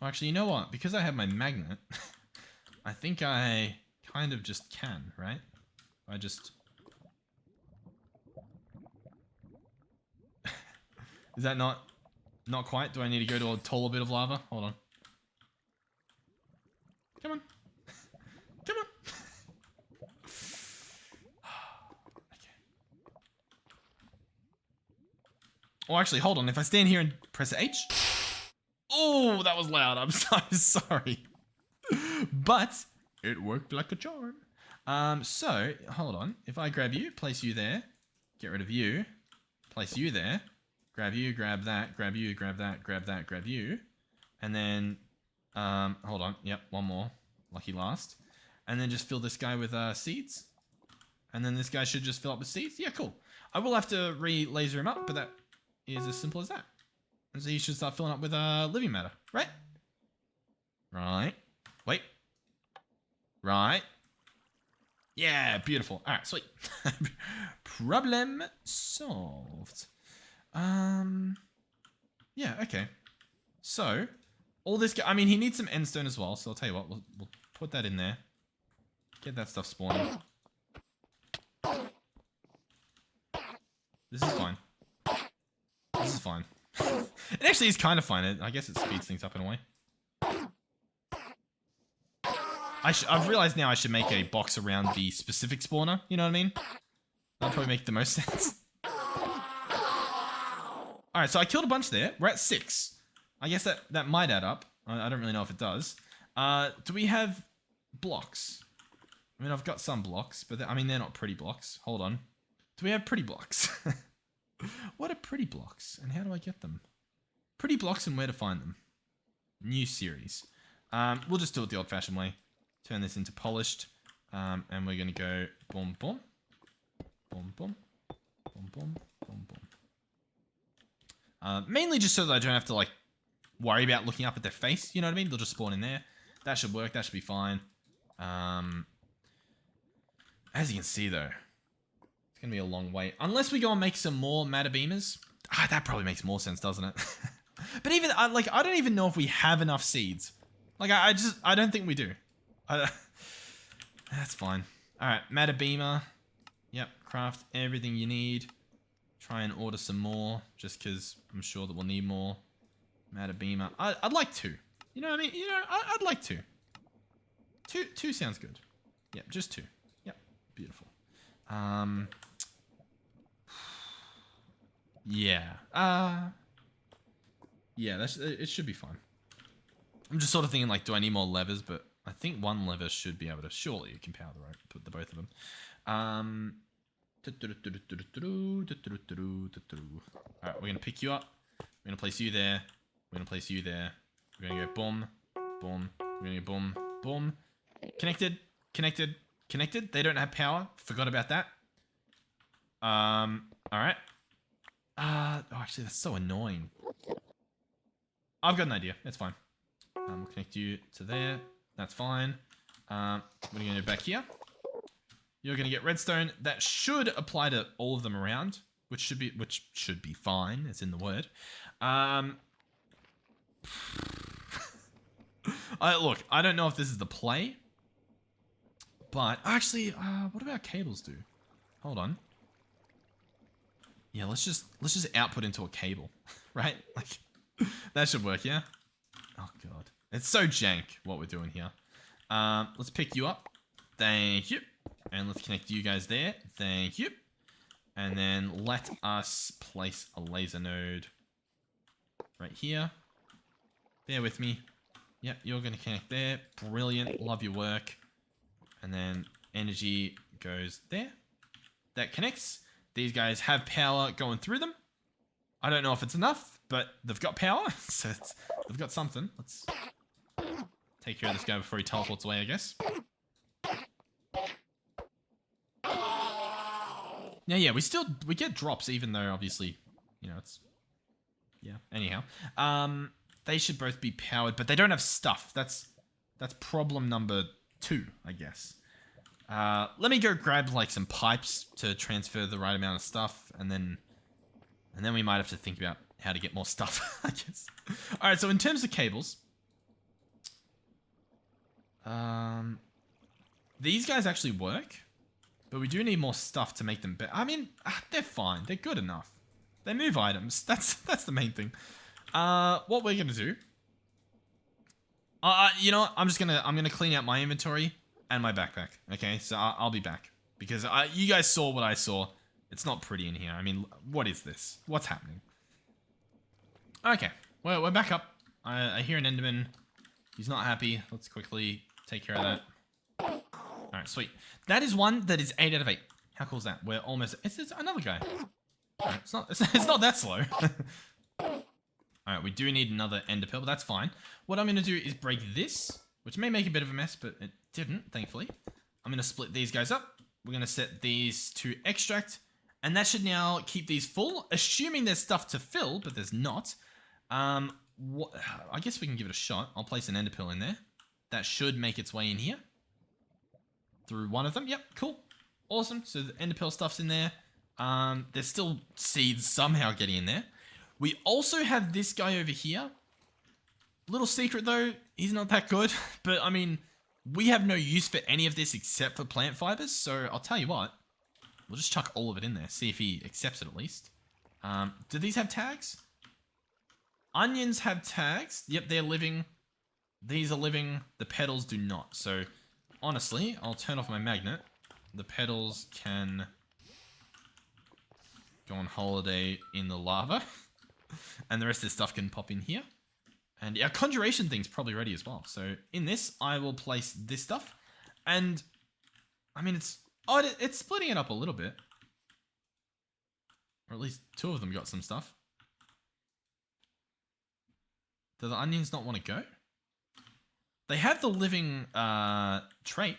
Well, actually, you know what? Because I have my magnet, I think I kind of just can, right? I just... Is that not quite? Do I need to go to a taller bit of lava? Hold on. Come on. Come on. Okay. Oh, actually, hold on. If I stand here and press H... Oh, that was loud. I'm so sorry. But it worked like a charm. So, hold on. If I grab you, place you there, get rid of you, place you there, grab you, grab that, grab you, grab that, grab that, grab you, and then, hold on. Yep, one more. Lucky last. And then just fill this guy with seeds. And then this guy should just fill up with seeds. Yeah, cool. I will have to re-laser him up, but that is as simple as that. And so you should start filling up with living matter, right? Right. Wait. Right. Yeah, beautiful. All right, sweet. Problem solved. Yeah, okay. So, all this... I mean, he needs some endstone as well, so I'll tell you what. We'll put that in there. Get that stuff spawning. This is fine. This is fine. It actually is kind of fine. I guess it speeds things up in a way. I've realized now I should make a box around the specific spawner. You know what I mean? That'll probably make the most sense. Alright, so I killed a bunch there. We're at 6. I guess that might add up. I don't really know if it does. Do we have blocks? I mean, I've got some blocks, but I mean, they're not pretty blocks. Hold on. Do we have pretty blocks? What are pretty blocks, and how do I get them? Pretty blocks and where to find them. New series. We'll just do it the old-fashioned way. Turn this into polished, and we're going to go boom, boom, boom, boom, boom, boom, boom, boom. Mainly just so that I don't have to, like, worry about looking up at their face, you know what I mean? They'll just spawn in there. That should work, that should be fine. As you can see, though, it's going to be a long wait. Unless we go and make some more matter beamers. That probably makes more sense, doesn't it? But even, I don't even know if we have enough seeds. Like, I don't think we do. That's fine. Alright, matter beamer. Yep, craft everything you need. Try and order some more, just because I'm sure that we'll need more. Matter beamer. I'd like 2. You know what I mean? You know, I'd like 2. Two sounds good. Yep, just 2. Yep, beautiful. Yeah. Yeah, it should be fine. I'm just sort of thinking, like, do I need more levers? But I think one lever should be able to... Surely you can power the both of them. Alright, we're going to pick you up. We're going to place you there. We're going to place you there. We're going to go boom, boom. We're going to go boom, boom. Connected, connected, connected. They don't have power. Forgot about that. Alright. Actually, that's so annoying. I've got an idea. It's fine. We'll connect you to there. That's fine. We're going to go back here. You're going to get redstone. That should apply to all of them around, which should be fine. It's in the word. Look, I don't know if this is the play, but actually, what do our cables do? Hold on. Yeah, let's just output into a cable, right? Like, that should work, yeah? Oh, God. It's so jank, what we're doing here. Let's pick you up. Thank you. And let's connect you guys there. Thank you. And then let us place a laser node right here. Bear with me. Yep, you're going to connect there. Brilliant. Love your work. And then energy goes there. That connects. These guys have power going through them. I don't know if it's enough, but they've got power, so they've got something. Let's take care of this guy before he teleports away, I guess. Now, yeah, we get drops, even though obviously, you know, it's, yeah. Anyhow, they should both be powered, but they don't have stuff. That's problem number 2, I guess. Let me go grab like some pipes to transfer the right amount of stuff, and then we might have to think about how to get more stuff, I guess. All right, so in terms of cables, these guys actually work, but we do need more stuff to make them better. I mean, they're fine. They're good enough. They move items. That's the main thing. What we're gonna do? You know what? I'm gonna clean out my inventory and my backpack. Okay, so I'll be back because you guys saw what I saw. It's not pretty in here. I mean, what is this? What's happening? Okay, well, we're back up. I hear an Enderman. He's not happy. Let's quickly take care of that. Alright, sweet. That is one that is 8 out of 8. How cool is that? We're almost... It's another guy. Right, it's not that slow. Alright, we do need another ender pearl, but that's fine. What I'm going to do is break this, which may make a bit of a mess, but it didn't, thankfully. I'm going to split these guys up. We're going to set these to extract, and that should now keep these full, assuming there's stuff to fill, but there's not. I guess we can give it a shot. I'll place an ender pearl in there. That should make its way in here. Through one of them. Yep, cool. Awesome. So the ender pearl stuff's in there. There's still seeds somehow getting in there. We also have this guy over here. Little secret though, he's not that good. But I mean, we have no use for any of this except for plant fibers. So I'll tell you what, we'll just chuck all of it in there. See if he accepts it at least. Do these have tags? Onions have tags. Yep, they're living. These are living. The petals do not. So honestly, I'll turn off my magnet. The petals can go on holiday in the lava. And the rest of this stuff can pop in here. And our conjuration thing's probably ready as well. So in this, I will place this stuff. And I mean, it's splitting it up a little bit. Or at least two of them got some stuff. Do the onions not want to go? They have the living trait.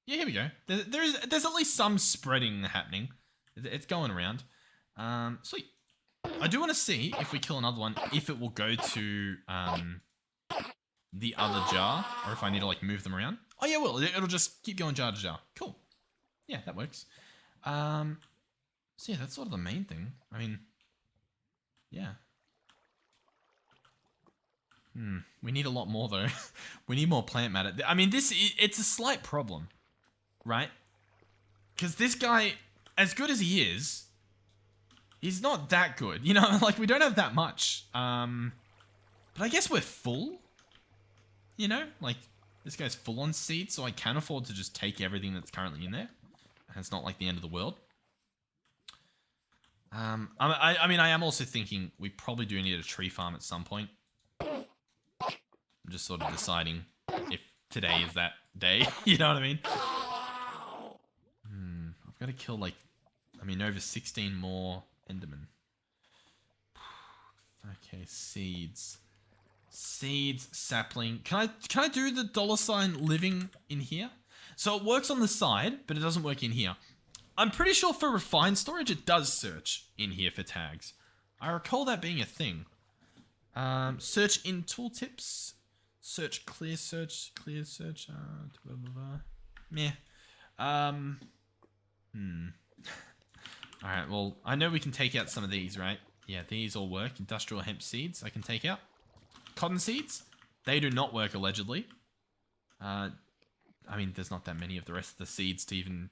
Yeah, here we go. There's at least some spreading happening. It's going around. Sweet. I do want to see if we kill another one, if it will go to the other jar, or if I need to like move them around. Oh yeah, well, it'll just keep going jar to jar. Cool. Yeah, that works. So yeah, that's sort of the main thing. I mean, yeah. We need a lot more though. We need more plant matter. I mean, it's a slight problem, right? Because this guy, as good as he is, he's not that good. You know, like we don't have that much. But I guess we're full. You know, like this guy's full on seeds, so I can afford to just take everything that's currently in there. And it's not like the end of the world. I mean, I am also thinking we probably do need a tree farm at some point. I'm just sort of deciding if today is that day. You know what I mean? I've got to kill like, I mean, over 16 more Enderman. Okay, seeds. Seeds, sapling. Can I do the $ living in here? So it works on the side, but it doesn't work in here. I'm pretty sure for refined storage, it does search in here for tags. I recall that being a thing. Search in tooltips. Search, clear search. Blah, blah, blah. Meh. Alright, well, I know we can take out some of these, right? Yeah, these all work. Industrial hemp seeds, I can take out. Cotton seeds, they do not work, allegedly. I mean, there's not that many of the rest of the seeds to even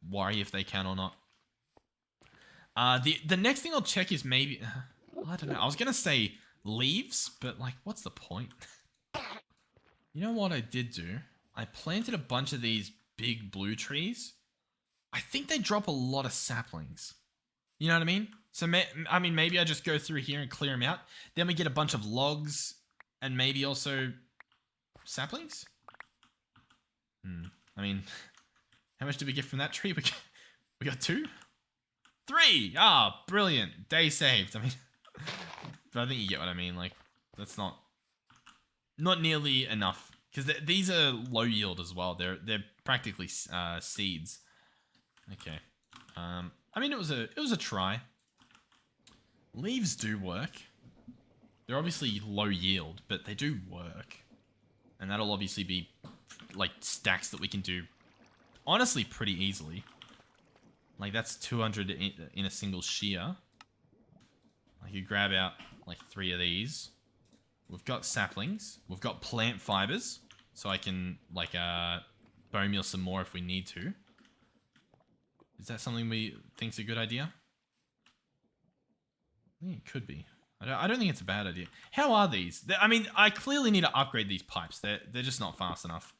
worry if they can or not. The next thing I'll check is maybe... I don't know. I was going to say leaves, but, like, what's the point? You know what I did do? I planted a bunch of these big blue trees. I think they drop a lot of saplings. You know what I mean? So, I mean, maybe I just go through here and clear them out. Then we get a bunch of logs and maybe also saplings? I mean, how much did we get from that tree? We got 2? 3! Ah, brilliant. Day saved. I mean, but I think you get what I mean. Like, that's not nearly enough. Because these are low yield as well. They're practically seeds. Okay. I mean, it was a try. Leaves do work. They're obviously low yield, but they do work. And that'll obviously be like stacks that we can do honestly pretty easily. Like that's 200 in a single shear. I could grab out like 3 of these. We've got saplings. We've got plant fibers. So I can like bone meal some more if we need to. Is that something we think's a good idea? I think it could be. I don't think it's a bad idea. How are these? I mean, I clearly need to upgrade these pipes. They're just not fast enough.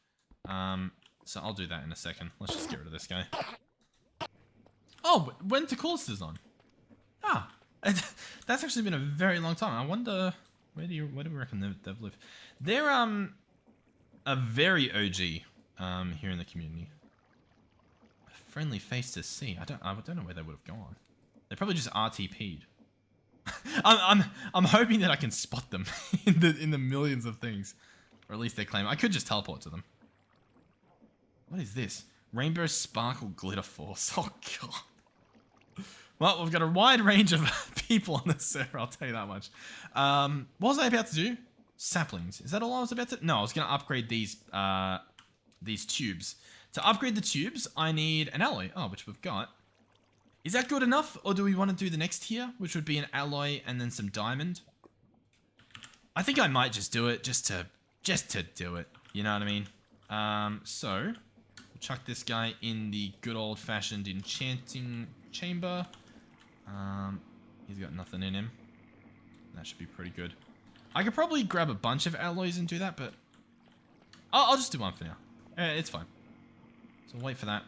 So I'll do that in a second. Let's just get rid of this guy. Oh, winter coolest is on. Ah, that's actually been a very long time. I wonder where do we reckon they've lived? They're a very OG here in the community. A friendly face to see. I don't know where they would have gone. They probably just RTP'd. I'm hoping that I can spot them in the millions of things, or at least they claim. I could just teleport to them. What is this? Rainbow Sparkle Glitter Force. Oh god. Well, we've got a wide range of people on this server. I'll tell you that much. What was I about to do? Saplings. Is that all I was about to? No, I was going to upgrade these tubes. To upgrade the tubes, I need an alloy. Oh, which we've got. Is that good enough? Or do we want to do the next tier, which would be an alloy and then some diamond? I think I might just do it just to do it. You know what I mean? So we'll chuck this guy in the good old-fashioned enchanting chamber. He's got nothing in him. That should be pretty good. I could probably grab a bunch of alloys and do that, but I'll just do one for now. It's fine. So wait for that.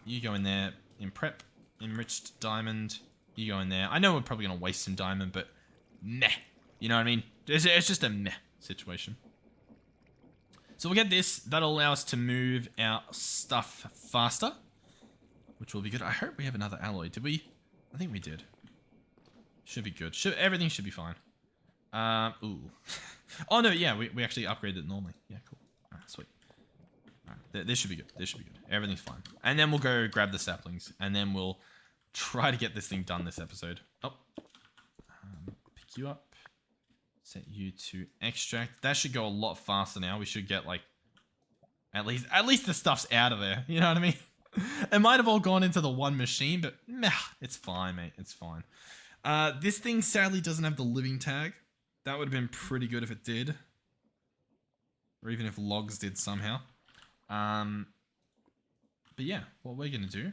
You go in there in prep, enriched diamond. You go in there. I know we're probably gonna waste some diamond, but meh. You know what I mean? It's just a meh situation. So we'll get this. That'll allow us to move our stuff faster, which will be good. I hope we have another alloy. Did we? I think we did. Should be good. Everything should be fine. Ooh. Oh, no, yeah, we actually upgraded it normally. Yeah, cool. Alright, sweet. Alright, this should be good. This should be good. Everything's fine. And then we'll go grab the saplings. And then we'll try to get this thing done this episode. Oh. Pick you up. Set you to extract. That should go a lot faster now. We should get, like, at least the stuff's out of there. You know what I mean? It might have all gone into the one machine, but meh, it's fine, mate. It's fine. This thing sadly doesn't have the living tag. That would have been pretty good if it did. Or even if logs did somehow. But yeah, what we're going to do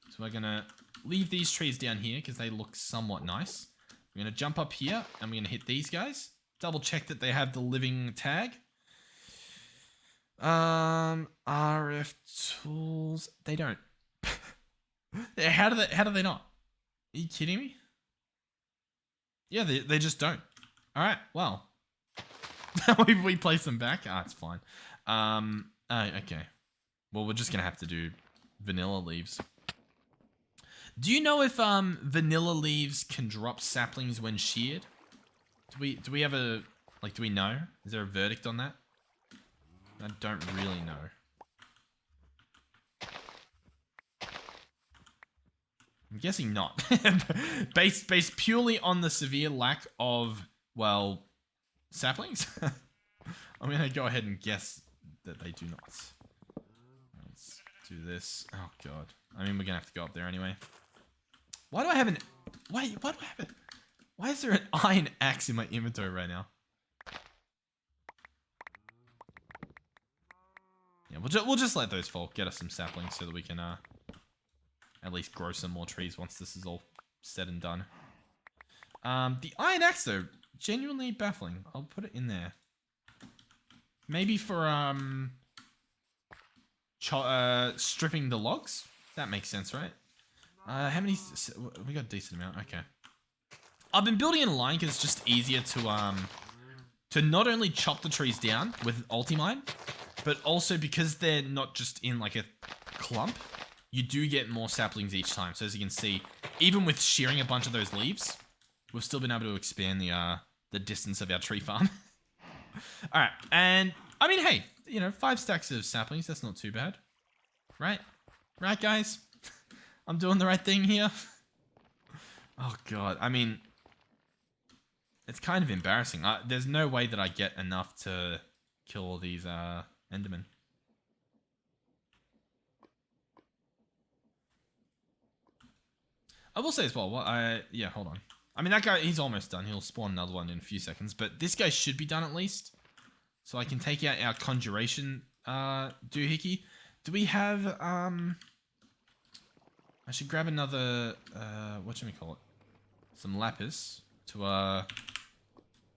is we're going to leave these trees down here because they look somewhat nice. We're going to jump up here and we're going to hit these guys. Double check that they have the living tag. RF tools. They don't. How do they not? Are you kidding me? Yeah, they just don't. Alright, well. we place them back. Ah, it's fine. Okay. Well, we're just gonna have to do vanilla leaves. Do you know if vanilla leaves can drop saplings when sheared? Do we have a do we know? Is there a verdict on that? I don't really know. I'm guessing not. based purely on the severe lack of, well, saplings. I'm gonna go ahead and guess that they do not. Let's do this. Oh god. I mean, we're gonna have to go up there anyway. Why do I have an... Wait, what happened? Why is there an iron axe in my inventory right now? Yeah, we'll just let those fall. Get us some saplings so that we can at least grow some more trees once this is all said and done. The iron axe though, genuinely baffling. I'll put it in there. Maybe for stripping the logs. That makes sense, right? How many? We got a decent amount. Okay. I've been building in a line because it's just easier to not only chop the trees down with Ultimine, but also because they're not just in like a clump, you do get more saplings each time. So as you can see, even with shearing a bunch of those leaves, we've still been able to expand the distance of our tree farm. All right, and I mean, hey, you know, 5 stacks of saplings, that's not too bad, right? Right, guys? I'm doing the right thing here. Oh god, I mean, it's kind of embarrassing. There's no way that I get enough to kill all these Endermen. I will say as well, yeah, hold on. I mean, that guy, he's almost done. He'll spawn another one in a few seconds, but this guy should be done at least. So I can take out our conjuration doohickey. Do we have, I should grab another, whatchamacallit? Some lapis to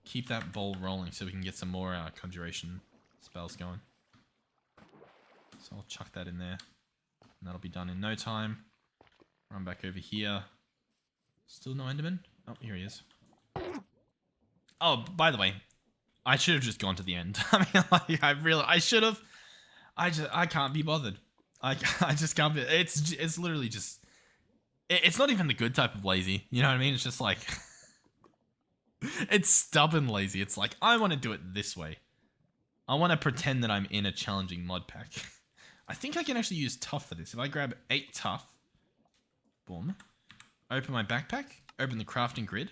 keep that bowl rolling so we can get some more conjuration spells going. So I'll chuck that in there. And that'll be done in no time. Run back over here. Still no Enderman? Oh, here he is. Oh, by the way, I should have just gone to the end. I mean, like, I should have. I can't be bothered. I just can't be. It's literally just. It's not even the good type of lazy. You know what I mean? It's just like. It's stubborn lazy. It's like, I want to do it this way. I want to pretend that I'm in a challenging mod pack. I think I can actually use tough for this. If I grab 8 tough. Boom. Open my backpack. Open the crafting grid.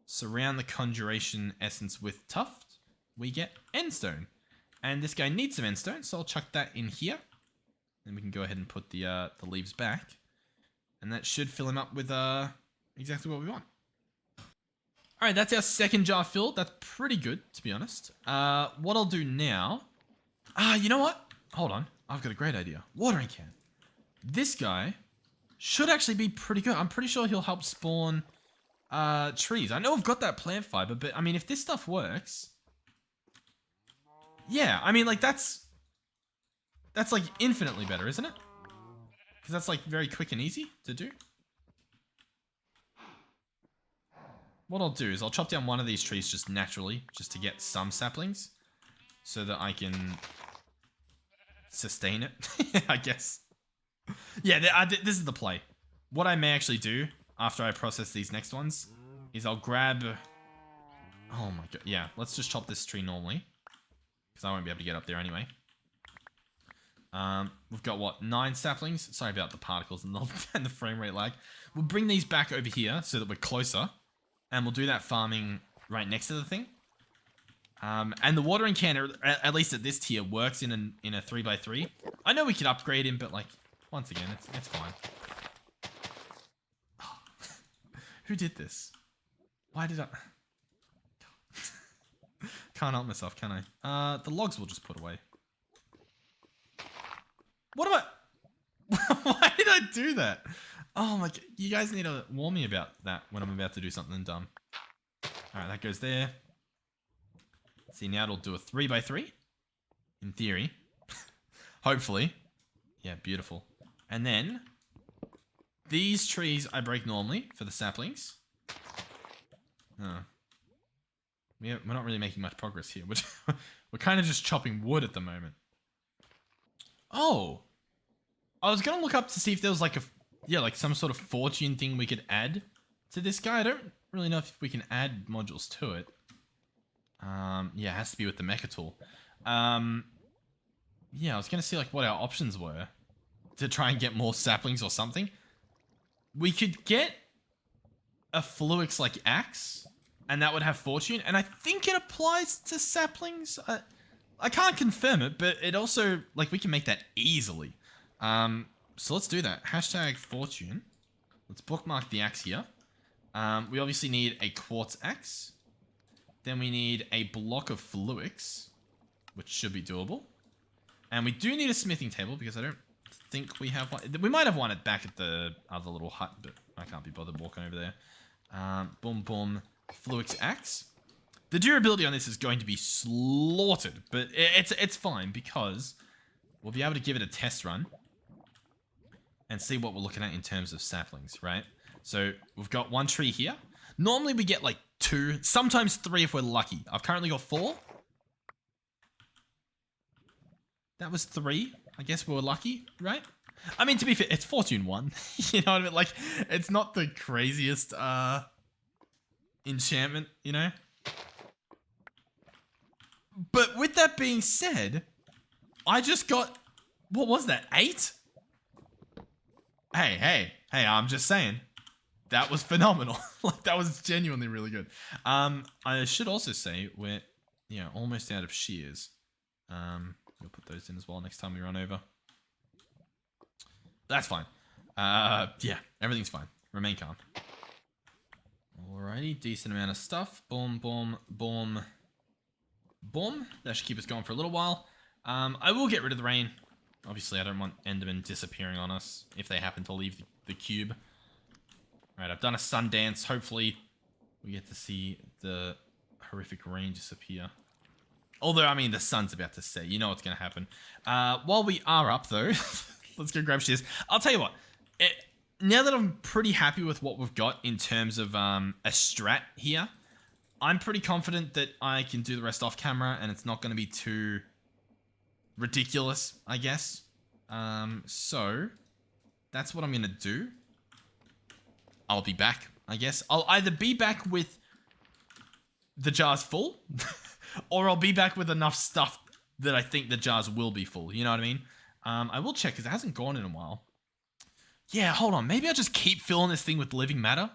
Surround the conjuration essence with tuft. We get endstone. And this guy needs some endstone, so I'll chuck that in here. Then we can go ahead and put the leaves back. And that should fill him up with exactly what we want. All right, that's our second jar filled. That's pretty good, to be honest. What I'll do now... you know what? Hold on. I've got a great idea. Watering can. This guy should actually be pretty good. I'm pretty sure he'll help spawn trees. I know I've got that plant fiber, but I mean, if this stuff works... Yeah, I mean, like, that's like infinitely better, isn't it? Because that's like very quick and easy to do. What I'll do is I'll chop down one of these trees just naturally, just to get some saplings, so that I can sustain it, I guess. Yeah, this is the play. What I may actually do after I process these next ones is I'll grab... Oh my god, yeah, let's just chop this tree normally, because I won't be able to get up there anyway. We've got, what, 9 saplings? Sorry about the particles and the frame rate lag. We'll bring these back over here so that we're closer. And we'll do that farming right next to the thing. And the watering can, at least at this tier, works in a 3x3. I know we could upgrade him, but, like, once again, it's fine. Oh. Who did this? Why did I... Can't help myself, can I? The logs we'll just put away. What am I... Why did I do that? Oh my god, you guys need to warn me about that when I'm about to do something dumb. Alright, that goes there. See, now it'll do a 3x3. In theory. Hopefully. Yeah, beautiful. And then, these trees I break normally for the saplings. Oh. We're not really making much progress here. We're kind of just chopping wood at the moment. Oh! I was gonna look up to see if there was like like some sort of fortune thing we could add to this guy. I don't really know if we can add modules to it. Yeah, it has to be with the mecha tool. Yeah, I was gonna see like what our options were to try and get more saplings or something. We could get a Fluix like axe, and that would have fortune, and I think it applies to saplings. I can't confirm it, but it also, like, we can make that easily. So let's do that. Hashtag fortune. Let's bookmark the axe here. We obviously need a quartz axe. Then we need a block of Fluix, which should be doable. And we do need a smithing table, because I don't think we have one. We might have one back at the other little hut, but I can't be bothered walking over there. Boom, boom. Fluix axe. The durability on this is going to be slaughtered, but it's fine, because we'll be able to give it a test run and see what we're looking at in terms of saplings, right? So we've got 1 tree here. Normally we get like 2, sometimes 3 if we're lucky. I've currently got 4. That was 3. I guess we were lucky, right? I mean, to be fair, it's fortune 1. You know what I mean? Like, it's not the craziest enchantment, you know? But with that being said, I just got, what was that, 8? Hey, I'm just saying. That was phenomenal. Like, that was genuinely really good. I should also say we're, almost out of shears. We'll put those in as well next time we run over. That's fine. Yeah, everything's fine. Remain calm. Alrighty, decent amount of stuff. Boom, boom, boom. Boom. That should keep us going for a little while. I will get rid of the rain. Obviously, I don't want Enderman disappearing on us if they happen to leave the cube. Right, I've done a sun dance. Hopefully, we get to see the horrific rain disappear. Although, I mean, the sun's about to set. You know what's going to happen. While we are up, though, let's go grab shears. I'll tell you what. Now that I'm pretty happy with what we've got in terms of a strat here, I'm pretty confident that I can do the rest off camera and it's not going to be too ridiculous, I guess. So, that's what I'm going to do. I'll be back, I guess. I'll either be back with the jars full, or I'll be back with enough stuff that I think the jars will be full. You know what I mean? I will check, because it hasn't gone in a while. Yeah, hold on. Maybe I'll just keep filling this thing with living matter,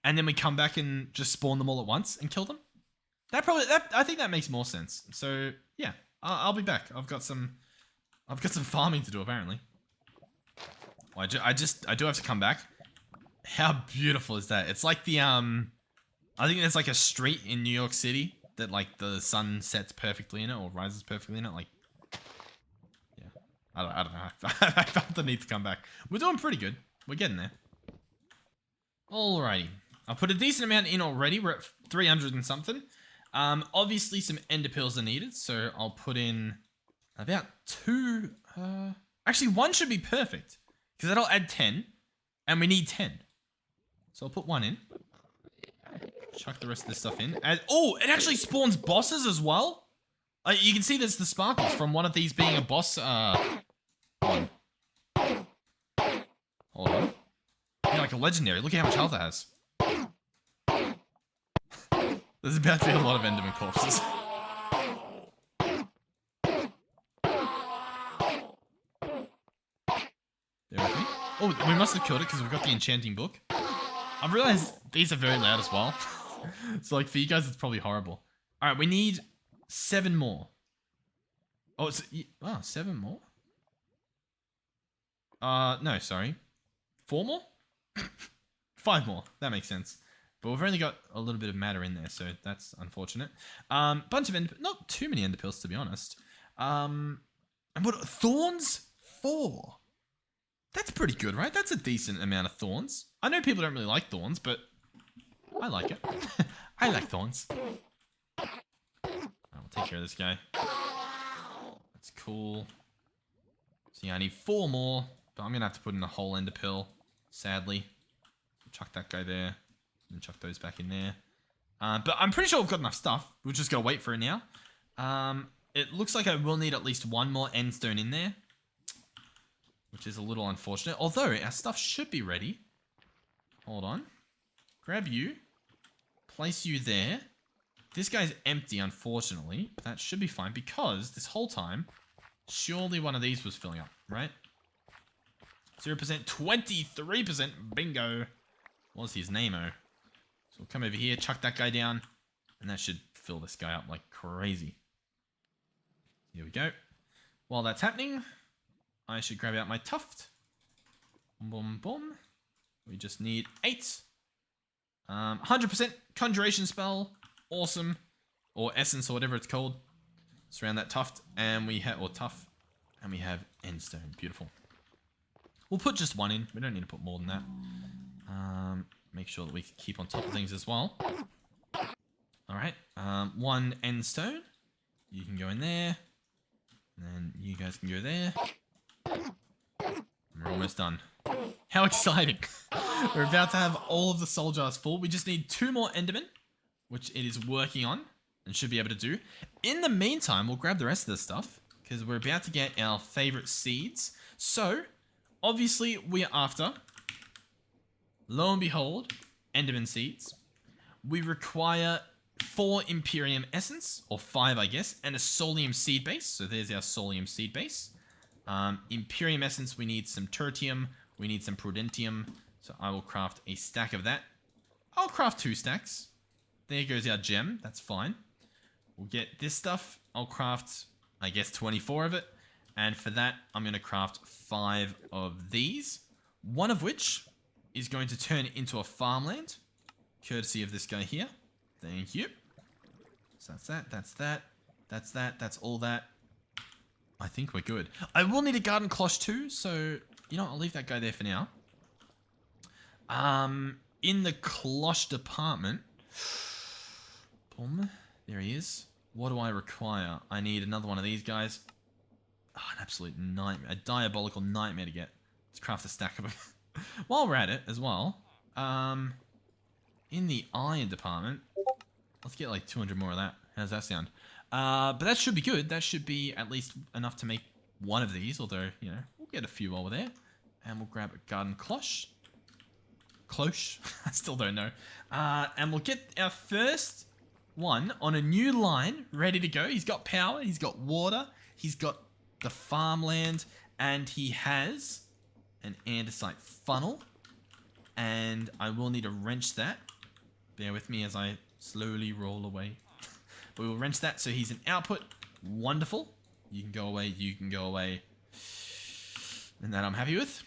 and then we come back and just spawn them all at once and kill them. I think that makes more sense. So, yeah, I'll be back. I've got some farming to do, apparently. I do have to come back. How beautiful is that? It's like the, I think there's like a street in New York City that like the sun sets perfectly in it or rises perfectly in it. Like, yeah, I don't know. I felt the need to come back. We're doing pretty good. We're getting there. Alrighty. I put a decent amount in already. We're at 300 and something. Obviously some ender pearls are needed, so I'll put in about 2. Actually, 1 should be perfect because that'll add 10, and we need 10. So I'll put 1 in. Chuck the rest of this stuff in. And, oh, it actually spawns bosses as well. You can see there's the sparkles from one of these being a boss. Hold on. Yeah, like a legendary. Look at how much health it has. There's about to be a lot of Enderman corpses. There with me. Oh, we must have killed it because we've got the enchanting book. I've realized these are very loud as well. So, like, for you guys, it's probably horrible. Alright, we need 7 more. Oh, it's... Oh, 7 more? No, sorry. 4 more? 5 more. That makes sense. But we've only got a little bit of matter in there, so that's unfortunate. Bunch of not too many ender pearls, to be honest. And what... Thorns? 4. That's pretty good, right? That's a decent amount of thorns. I know people don't really like thorns, but I like it. I like thorns. I'll take care of this guy. That's cool. So yeah, I need 4 more, but I'm going to have to put in a whole ender pearl, sadly. Chuck that guy there, and chuck those back in there. But I'm pretty sure we've got enough stuff. We'll just go wait for it now. It looks like I will need at least 1 more end stone in there, which is a little unfortunate. Although, our stuff should be ready. Hold on. Grab you. Place you there. This guy's empty, unfortunately. But that should be fine because this whole time, surely one of these was filling up, right? 0%, 23%. Bingo. What's his name-o? So we'll come over here, chuck that guy down, and that should fill this guy up like crazy. Here we go. While that's happening, I should grab out my tuft. Boom, boom, boom. We just need 8. 100% conjuration spell. Awesome. Or essence or whatever it's called. Surround that tuft. And we have, or tuff. And we have endstone. Beautiful. We'll put just 1 in. We don't need to put more than that. Make sure that we can keep on top of things as well. Alright. 1 endstone. You can go in there. And then you guys can go there. We're almost done. How exciting. We're about to have all of the soul jars full. We just need 2 more Endermen, which it is working on and should be able to do. In the meantime, we'll grab the rest of this stuff because we're about to get our favorite seeds. So, obviously, we are after, lo and behold, Enderman seeds. We require 4 Imperium Essence, or 5, I guess, and a Solium Seed Base. So there's our Solium Seed Base. Imperium Essence, we need some Tertium, we need some Prudentium, so I will craft a stack of that. I'll craft 2 stacks. There goes our gem, that's fine. We'll get this stuff, I'll craft, I guess, 24 of it, and for that, I'm going to craft 5 of these, one of which is going to turn into a farmland, courtesy of this guy here. Thank you. So that's that, that's that, that's that, that's all that. I think we're good. I will need a garden cloche too, so, you know, I'll leave that guy there for now. In the cloche department, boom, there he is. What do I require? I need another one of these guys. Oh, an absolute nightmare, a diabolical nightmare to get. Let's craft a stack of them. While we're at it as well, in the iron department, let's get like 200 more of that. How's that sound? But that should be good. That should be at least enough to make one of these, although, you know, we'll get a few while we're there. And we'll grab a garden cloche. Cloche? I still don't know. And we'll get our first one on a new line, ready to go. He's got power, he's got water, he's got the farmland, and he has an andesite funnel. And I will need to wrench that. Bear with me as I slowly roll away. We will wrench that so he's an output. Wonderful. You can go away, you can go away. And that I'm happy with.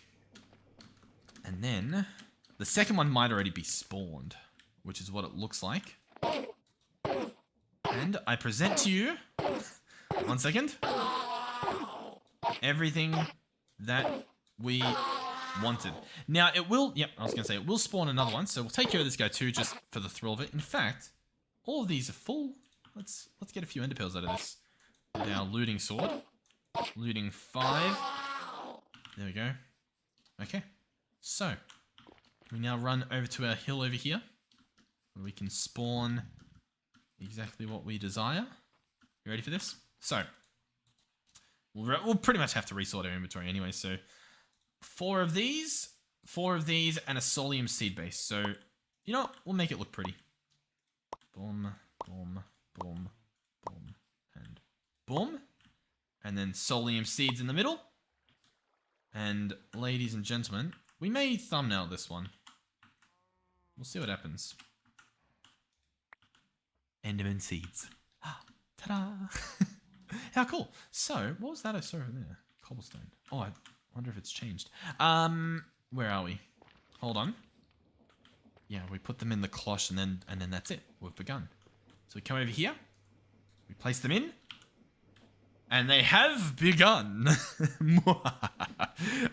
And then the second one might already be spawned, which is what it looks like. And I present to you, 1 second, everything that we wanted. Now it will, yep, I was going to say it will spawn another one, so we'll take care of this guy too, just for the thrill of it. In fact, all of these are full. Let's get a few ender pearls out of this. With our looting sword. Looting 5. There we go. Okay. So, we now run over to our hill over here. Where we can spawn exactly what we desire. You ready for this? So, we'll pretty much have to resort our inventory anyway. So, 4 of these, and a solium seed base. So, you know what? We'll make it look pretty. Boom, boom, boom, boom, and boom. And then solium seeds in the middle. And ladies and gentlemen, we may thumbnail this one. We'll see what happens. Enderman seeds. Ta-da! How cool. So, what was that I saw over there? Cobblestone. Oh, I wonder if it's changed. Where are we? Hold on. Yeah, we put them in the cloche and then that's it. We've begun. So we come over here. We place them in. And they have begun.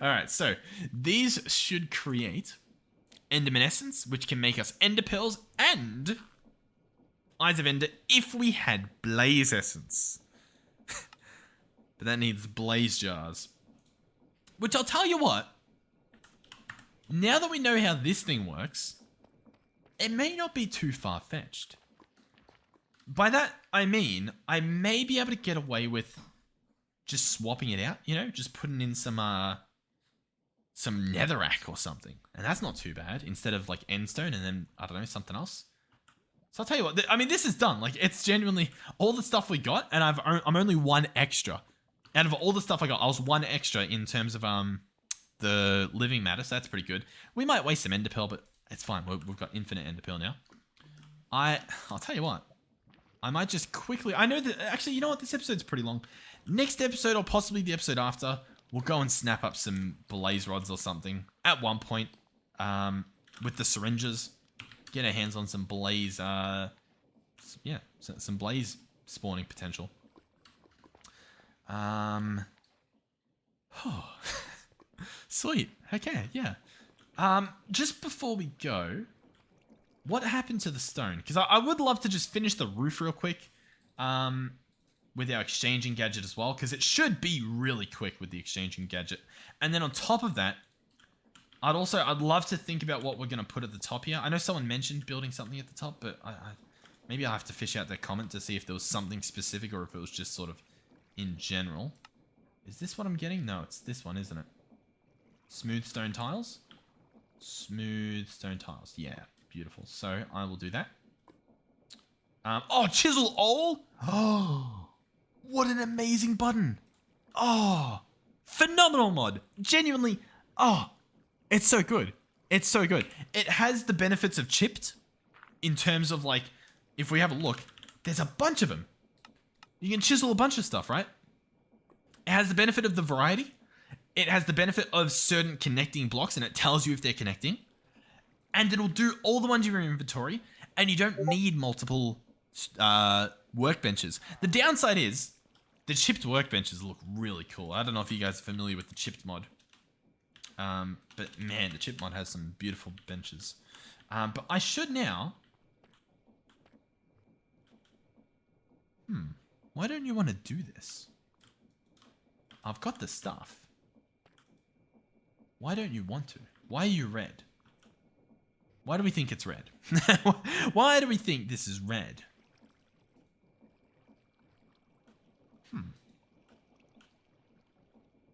Alright, so these should create Enderman Essence, which can make us Ender Pearls and Eyes of Ender if we had Blaze Essence. But that needs Blaze Jars. Which I'll tell you what, now that we know how this thing works, it may not be too far-fetched. By that, I mean, I may be able to get away with just swapping it out, you know? Just putting in some netherrack or something. And that's not too bad, instead of, like, endstone and then, I don't know, something else. So I'll tell you what, I mean, this is done. Like, it's genuinely all the stuff we got, and I'm only 1 extra. Out of all the stuff I got, I was 1 extra in terms of, the living matter, so that's pretty good. We might waste some ender pearl, but it's fine. We've got infinite ender pearl now. I'll tell you what. I might just quickly... I know that... Actually, you know what? This episode's pretty long. Next episode, or possibly the episode after, we'll go and snap up some blaze rods or something. At one point, with the syringes. Get our hands on some blaze... yeah, some blaze spawning potential. Sweet. Okay, yeah. Just before we go... What happened to the stone? Because I would love to just finish the roof real quick with our exchanging gadget as well, because it should be really quick with the exchanging gadget. And then on top of that, I'd love to think about what we're going to put at the top here. I know someone mentioned building something at the top, but maybe I'll have to fish out their comment to see if there was something specific or if it was just sort of in general. Is this what I'm getting? No, it's this one, isn't it? Smooth stone tiles? Smooth stone tiles, yeah. Beautiful. So I will do that. Oh, chisel all. Oh, what an amazing button. Oh, phenomenal mod. Genuinely. Oh, it's so good. It's so good. It has the benefits of chipped in terms of like, if we have a look, there's a bunch of them. You can chisel a bunch of stuff, right? It has the benefit of the variety. It has the benefit of certain connecting blocks and it tells you if they're connecting. And it'll do all the ones in your inventory, and you don't need multiple workbenches. The downside is, the chipped workbenches look really cool. I don't know if you guys are familiar with the chipped mod. But man, the chipped mod has some beautiful benches. But I should now... Why don't you want to do this? I've got the stuff. Why don't you want to? Why are you red? Why do we think it's red? Why do we think this is red?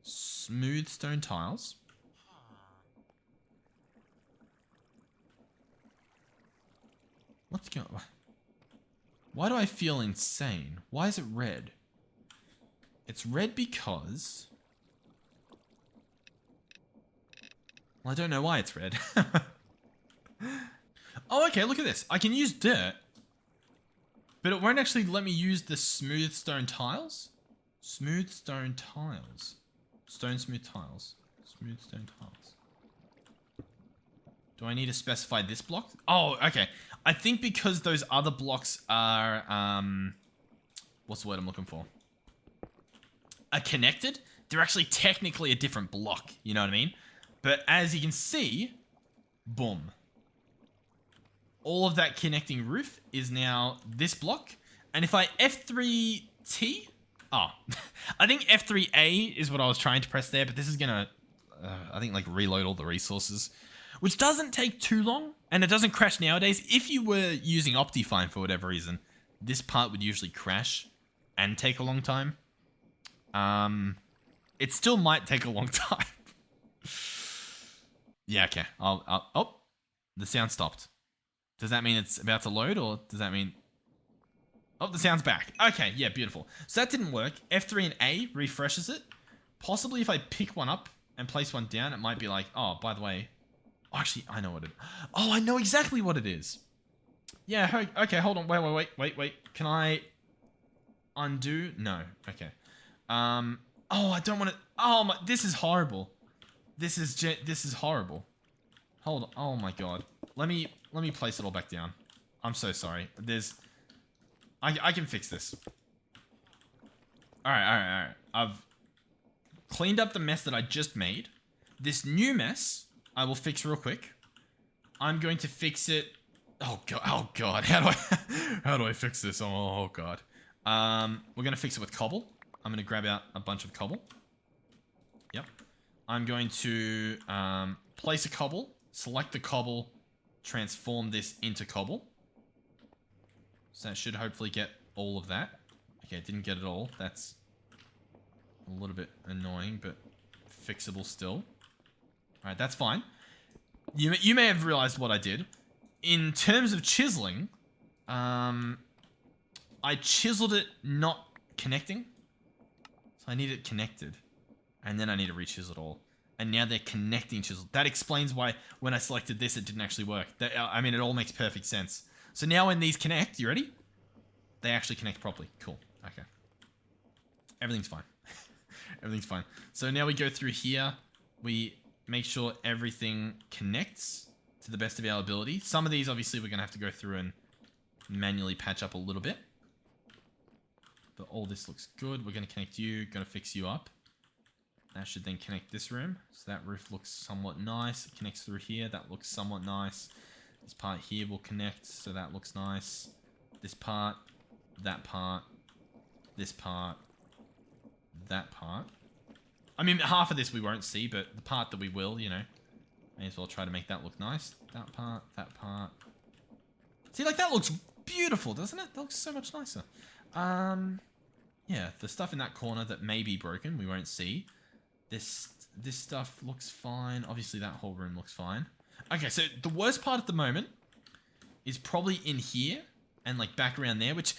Smooth stone tiles. What's going on? Why do I feel insane? Why is it red? It's red because... Well, I don't know why it's red. Oh, okay, look at this. I can use dirt, but it won't actually let me use the smooth stone tiles. Smooth stone tiles. Stone smooth tiles. Smooth stone tiles. Do I need to specify this block? Oh, okay. I think because those other blocks are, what's the word I'm looking for? Are connected, they're actually technically a different block. You know what I mean? But as you can see, boom. All of that connecting roof is now this block. And if I F3T... Oh, I think F3A is what I was trying to press there, but this is gonna, I think, like, reload all the resources. Which doesn't take too long, and it doesn't crash nowadays. If you were using Optifine for whatever reason, this part would usually crash and take a long time. It still might take a long time. Yeah, okay. Oh, the sound stopped. Does that mean it's about to load, or does that mean... Oh, the sound's back. Okay, yeah, beautiful. So that didn't work. F3 and A refreshes it. Possibly if I pick one up and place one down, it might be like, oh, by the way... Actually, I know what it is. Oh, I know exactly what it is. Yeah, okay, hold on. Wait. Can I undo? No. Okay. Oh, I don't want to... Oh, my... This is horrible. This is horrible. Hold on. Oh, my God. Let me place it all back down. I'm so sorry. I can fix this. Alright. I've cleaned up the mess that I just made. This new mess... I will fix real quick. I'm going to fix it. Oh god. How do I fix this? Oh god. We're gonna fix it with cobble. I'm gonna grab out a bunch of cobble. Yep. I'm going to place a cobble, select the cobble, transform this into cobble. So that should hopefully get all of that. Okay, it didn't get it all. That's a little bit annoying, but fixable still. Alright, that's fine. You may have realized what I did. In terms of chiseling, I chiseled it not connecting. So I need it connected. And then I need to re-chisel it all. And now they're connecting chiseled. That explains why when I selected this, it didn't actually work. I mean, it all makes perfect sense. So now when these connect, you ready? They actually connect properly. Cool. Okay. Everything's fine. Everything's fine. So now we go through here. We... make sure everything connects to the best of our ability. Some of these, obviously, we're going to have to go through and manually patch up a little bit. But all this looks good. We're going to connect you. Going to fix you up. That should then connect this room. So that roof looks somewhat nice. It connects through here. That looks somewhat nice. This part here will connect. So that looks nice. This part. That part. This part. That part. I mean, half of this we won't see, but the part that we will, you know, may as well try to make that look nice. That part, that part. See, like, that looks beautiful, doesn't it? That looks so much nicer. Yeah, the stuff in that corner that may be broken, we won't see. This stuff looks fine. Obviously, that whole room looks fine. Okay, so the worst part at the moment is probably in here and, like, back around there, which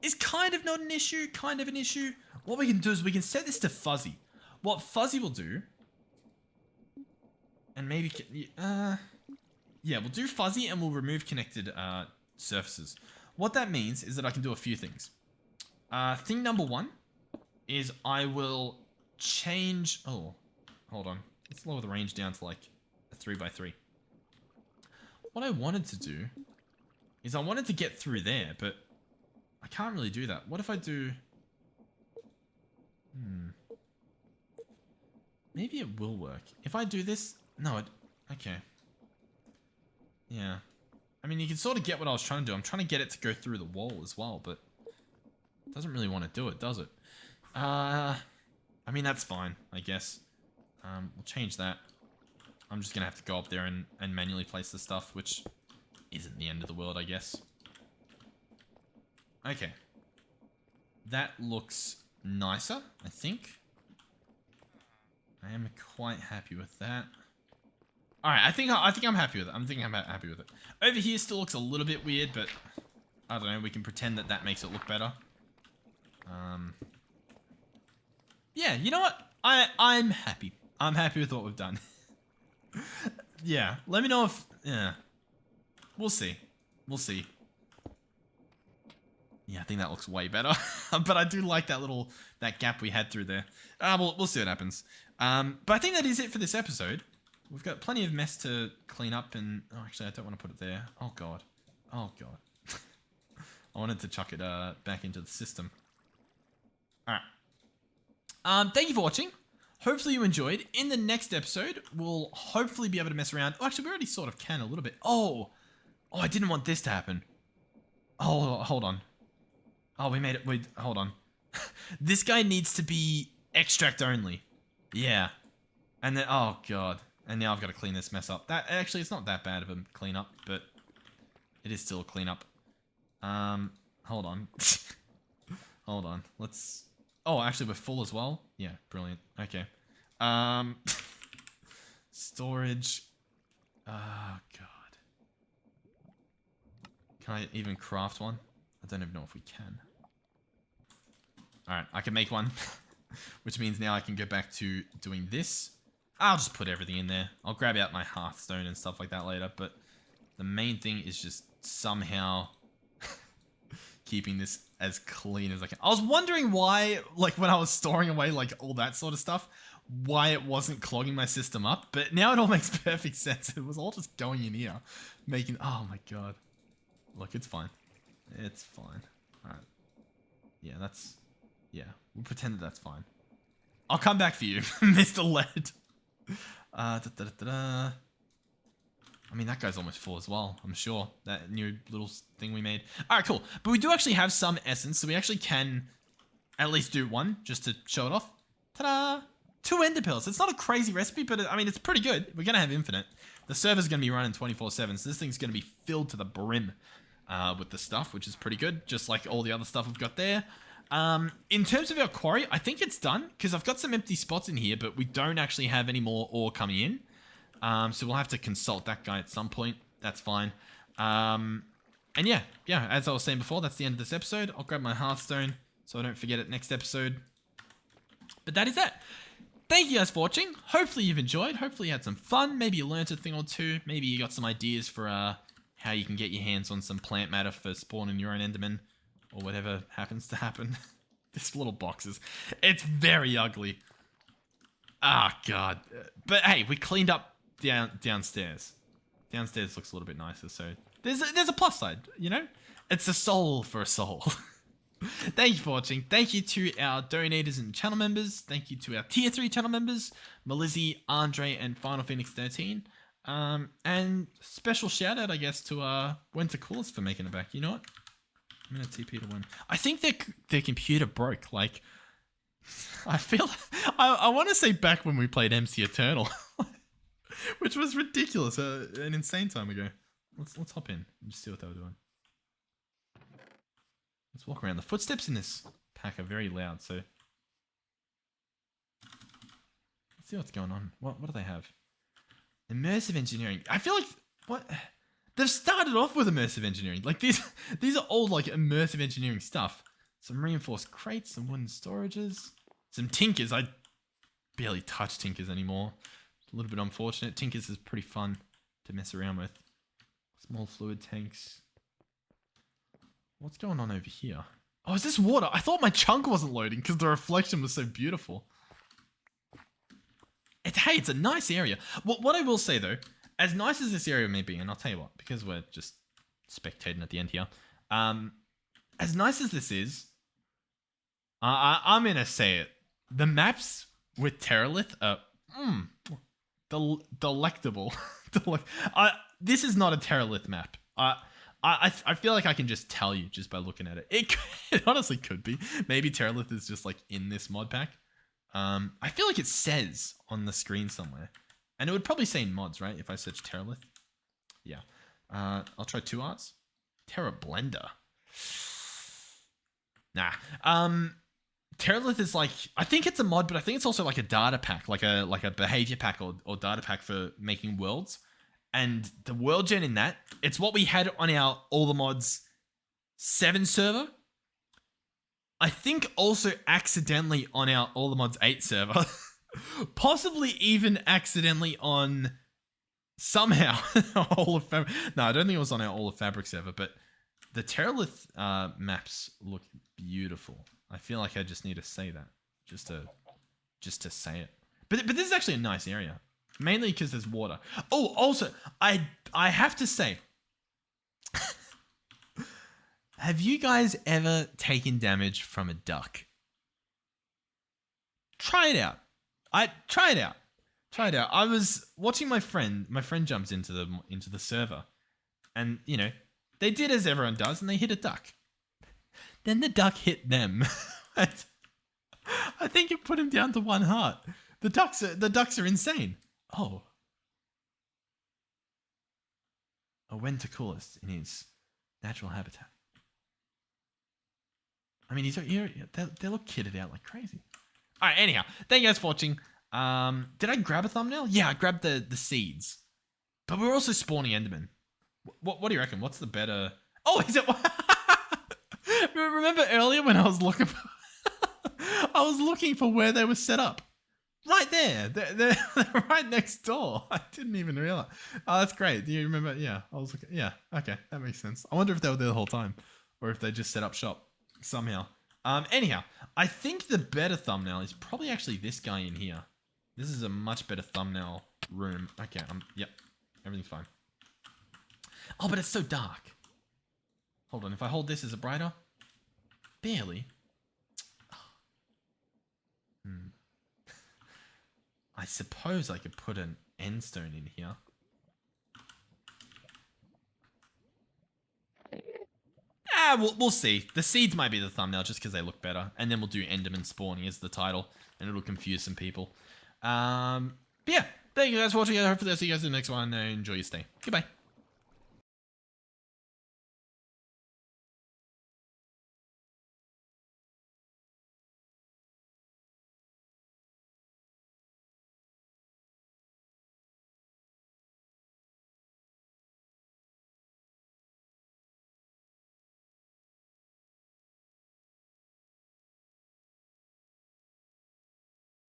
is kind of not an issue, kind of an issue. What we can do is we can set this to fuzzy. What fuzzy will do, and maybe, yeah, we'll do fuzzy and we'll remove connected surfaces. What that means is that I can do a few things. Thing number one is I will change, oh, hold on. Let's lower the range down to like a 3x3. What I wanted to do is I wanted to get through there, but I can't really do that. What if I do, maybe it will work. If I do this... No, okay. Yeah. I mean, you can sort of get what I was trying to do. I'm trying to get it to go through the wall as well, but... It doesn't really want to do it, does it? I mean, that's fine, I guess. We'll change that. I'm just going to have to go up there and manually place the stuff, which isn't the end of the world, I guess. Okay. That looks nicer, I think. I am quite happy with that. Alright, I think I'm happy with it. I'm happy with it. Over here still looks a little bit weird, but I don't know, we can pretend that makes it look better. Yeah, you know what? I'm happy. I'm happy with what we've done. Yeah, let me know if... Yeah. We'll see. We'll see. Yeah, I think that looks way better. But I do like that gap we had through there. We'll see what happens. But I think that is it for this episode. we've got plenty of mess to clean up and... Oh, actually, I don't want to put it there. Oh, God. Oh, God. I wanted to chuck it back into the system. Alright. Thank you for watching. Hopefully you enjoyed. In the next episode, we'll hopefully be able to mess around. Oh, actually, we already sort of can a little bit. Oh, I didn't want this to happen. Oh, hold on. Oh, we made it. Wait, hold on. This guy needs to be extract only. Yeah. And then, oh, God. And now I've got to clean this mess up. That actually, it's not that bad of a cleanup, but it is still a cleanup. Hold on. Hold on. Let's... Oh, actually, we're full as well? Yeah, brilliant. Okay. Storage. Oh, God. Can I even craft one? I don't even know if we can. Alright, I can make one. Which means now I can go back to doing this. I'll just put everything in there. I'll grab out my hearthstone and stuff like that later, but the main thing is just somehow keeping this as clean as I can. I was wondering why, like when I was storing away like all that sort of stuff, why it wasn't clogging my system up, but now it all makes perfect sense. It was all just going in here, making, oh my God. Look, it's fine. It's fine. Alright. Yeah, we'll pretend that that's fine. I'll come back for you, Mr. Lead. I mean, that guy's almost full as well, I'm sure. That new little thing we made. Alright, cool. But we do actually have some essence, so we actually can at least do one, just to show it off. Ta-da! 2 ender pearls. It's not a crazy recipe, but I mean, it's pretty good. We're going to have infinite. The server's going to be running 24/7, so this thing's going to be filled to the brim with the stuff, which is pretty good, just like all the other stuff we've got there. In terms of our quarry, I think it's done, because I've got some empty spots in here, but we don't actually have any more ore coming in. So we'll have to consult that guy at some point. That's fine. And yeah, as I was saying before, that's the end of this episode. I'll grab my hearthstone so I don't forget it next episode. But that is that. Thank you guys for watching. Hopefully you've enjoyed. Hopefully you had some fun. Maybe you learned a thing or two. Maybe you got some ideas for how you can get your hands on some plant matter for spawning your own Enderman. Or whatever happens to happen. This little boxes. It's very ugly. Ah, God. But hey, we cleaned up downstairs. Downstairs looks a little bit nicer, so there's a plus side, you know? It's a soul for a soul. Thank you for watching. Thank you to our donators and channel members. Thank you to our tier 3 channel members, Melizzy, Andre, and Final Phoenix 13. And special shout out, I guess, to Winter Coolest for making it back. You know what? I'm gonna TP to one. I think their computer broke. Like, I feel I want to say back when we played MC Eternal, which was ridiculous, an insane time ago. Let's hop in and just see what they were doing. Let's walk around. The footsteps in this pack are very loud, so let's see what's going on. What do they have? Immersive engineering. I feel like what. They've started off with immersive engineering. Like these are all like immersive engineering stuff. Some reinforced crates, some wooden storages, some tinkers. I barely touch tinkers anymore. It's a little bit unfortunate. Tinkers is pretty fun to mess around with. Small fluid tanks. What's going on over here? Oh, is this water? I thought my chunk wasn't loading because the reflection was so beautiful. Hey, it's a nice area. What I will say though, as nice as this area may be, and I'll tell you what, because we're just spectating at the end here, as nice as this is, I'm going to say it. The maps with Terralith are delectable. This is not a Terralith map. I feel like I can just tell you just by looking at it. It honestly could be. Maybe Terralith is just like in this mod pack. I feel like it says on the screen somewhere. And it would probably say in mods, right? If I search Terralith. Yeah. I'll try 2 arts. Terra Blender. Nah. Terralith is like, I think it's a mod, but I think it's also like a data pack, like a behavior pack or data pack for making worlds. And the world gen in that, it's what we had on our All the Mods 7 server. I think also accidentally on our All the Mods 8 server. Possibly even accidentally on somehow All of Fabric. No, I don't think it was on our All of Fabric server, but the Terralith maps look beautiful. I feel like I just need to say that just to say it. But this is actually a nice area. Mainly because there's water. Oh, also, I have to say, have you guys ever taken damage from a duck? Try it out. Try it out. Try it out. I was watching my friend. My friend jumps into the server, and you know, they did as everyone does, and they hit a duck. Then the duck hit them. I think it put him down to 1 heart. The ducks are insane. Oh. A Wentaculus in his natural habitat. I mean, they look kitted out like crazy. All right, anyhow, thank you guys for watching. Did I grab a thumbnail? Yeah, I grabbed the seeds. But we're also spawning Enderman. What do you reckon? What's the better... Oh, is it... Remember earlier when I was looking for... I was looking for where they were set up. Right there. They're right next door. I didn't even realize. Oh, that's great. Do you remember? Yeah, I was looking... Yeah, okay, that makes sense. I wonder if they were there the whole time. Or if they just set up shop somehow. Anyhow, I think the better thumbnail is probably actually this guy in here. This is a much better thumbnail room. Okay, yep, everything's fine. Oh, but it's so dark. Hold on, if I hold this, is it brighter? Barely. I suppose I could put an end stone in here. We'll see. The seeds might be the thumbnail just because they look better. And then we'll do Enderman spawning as the title. And it'll confuse some people. But yeah, thank you guys for watching. Hopefully I'll see you guys in the next one. Enjoy your stay. Goodbye.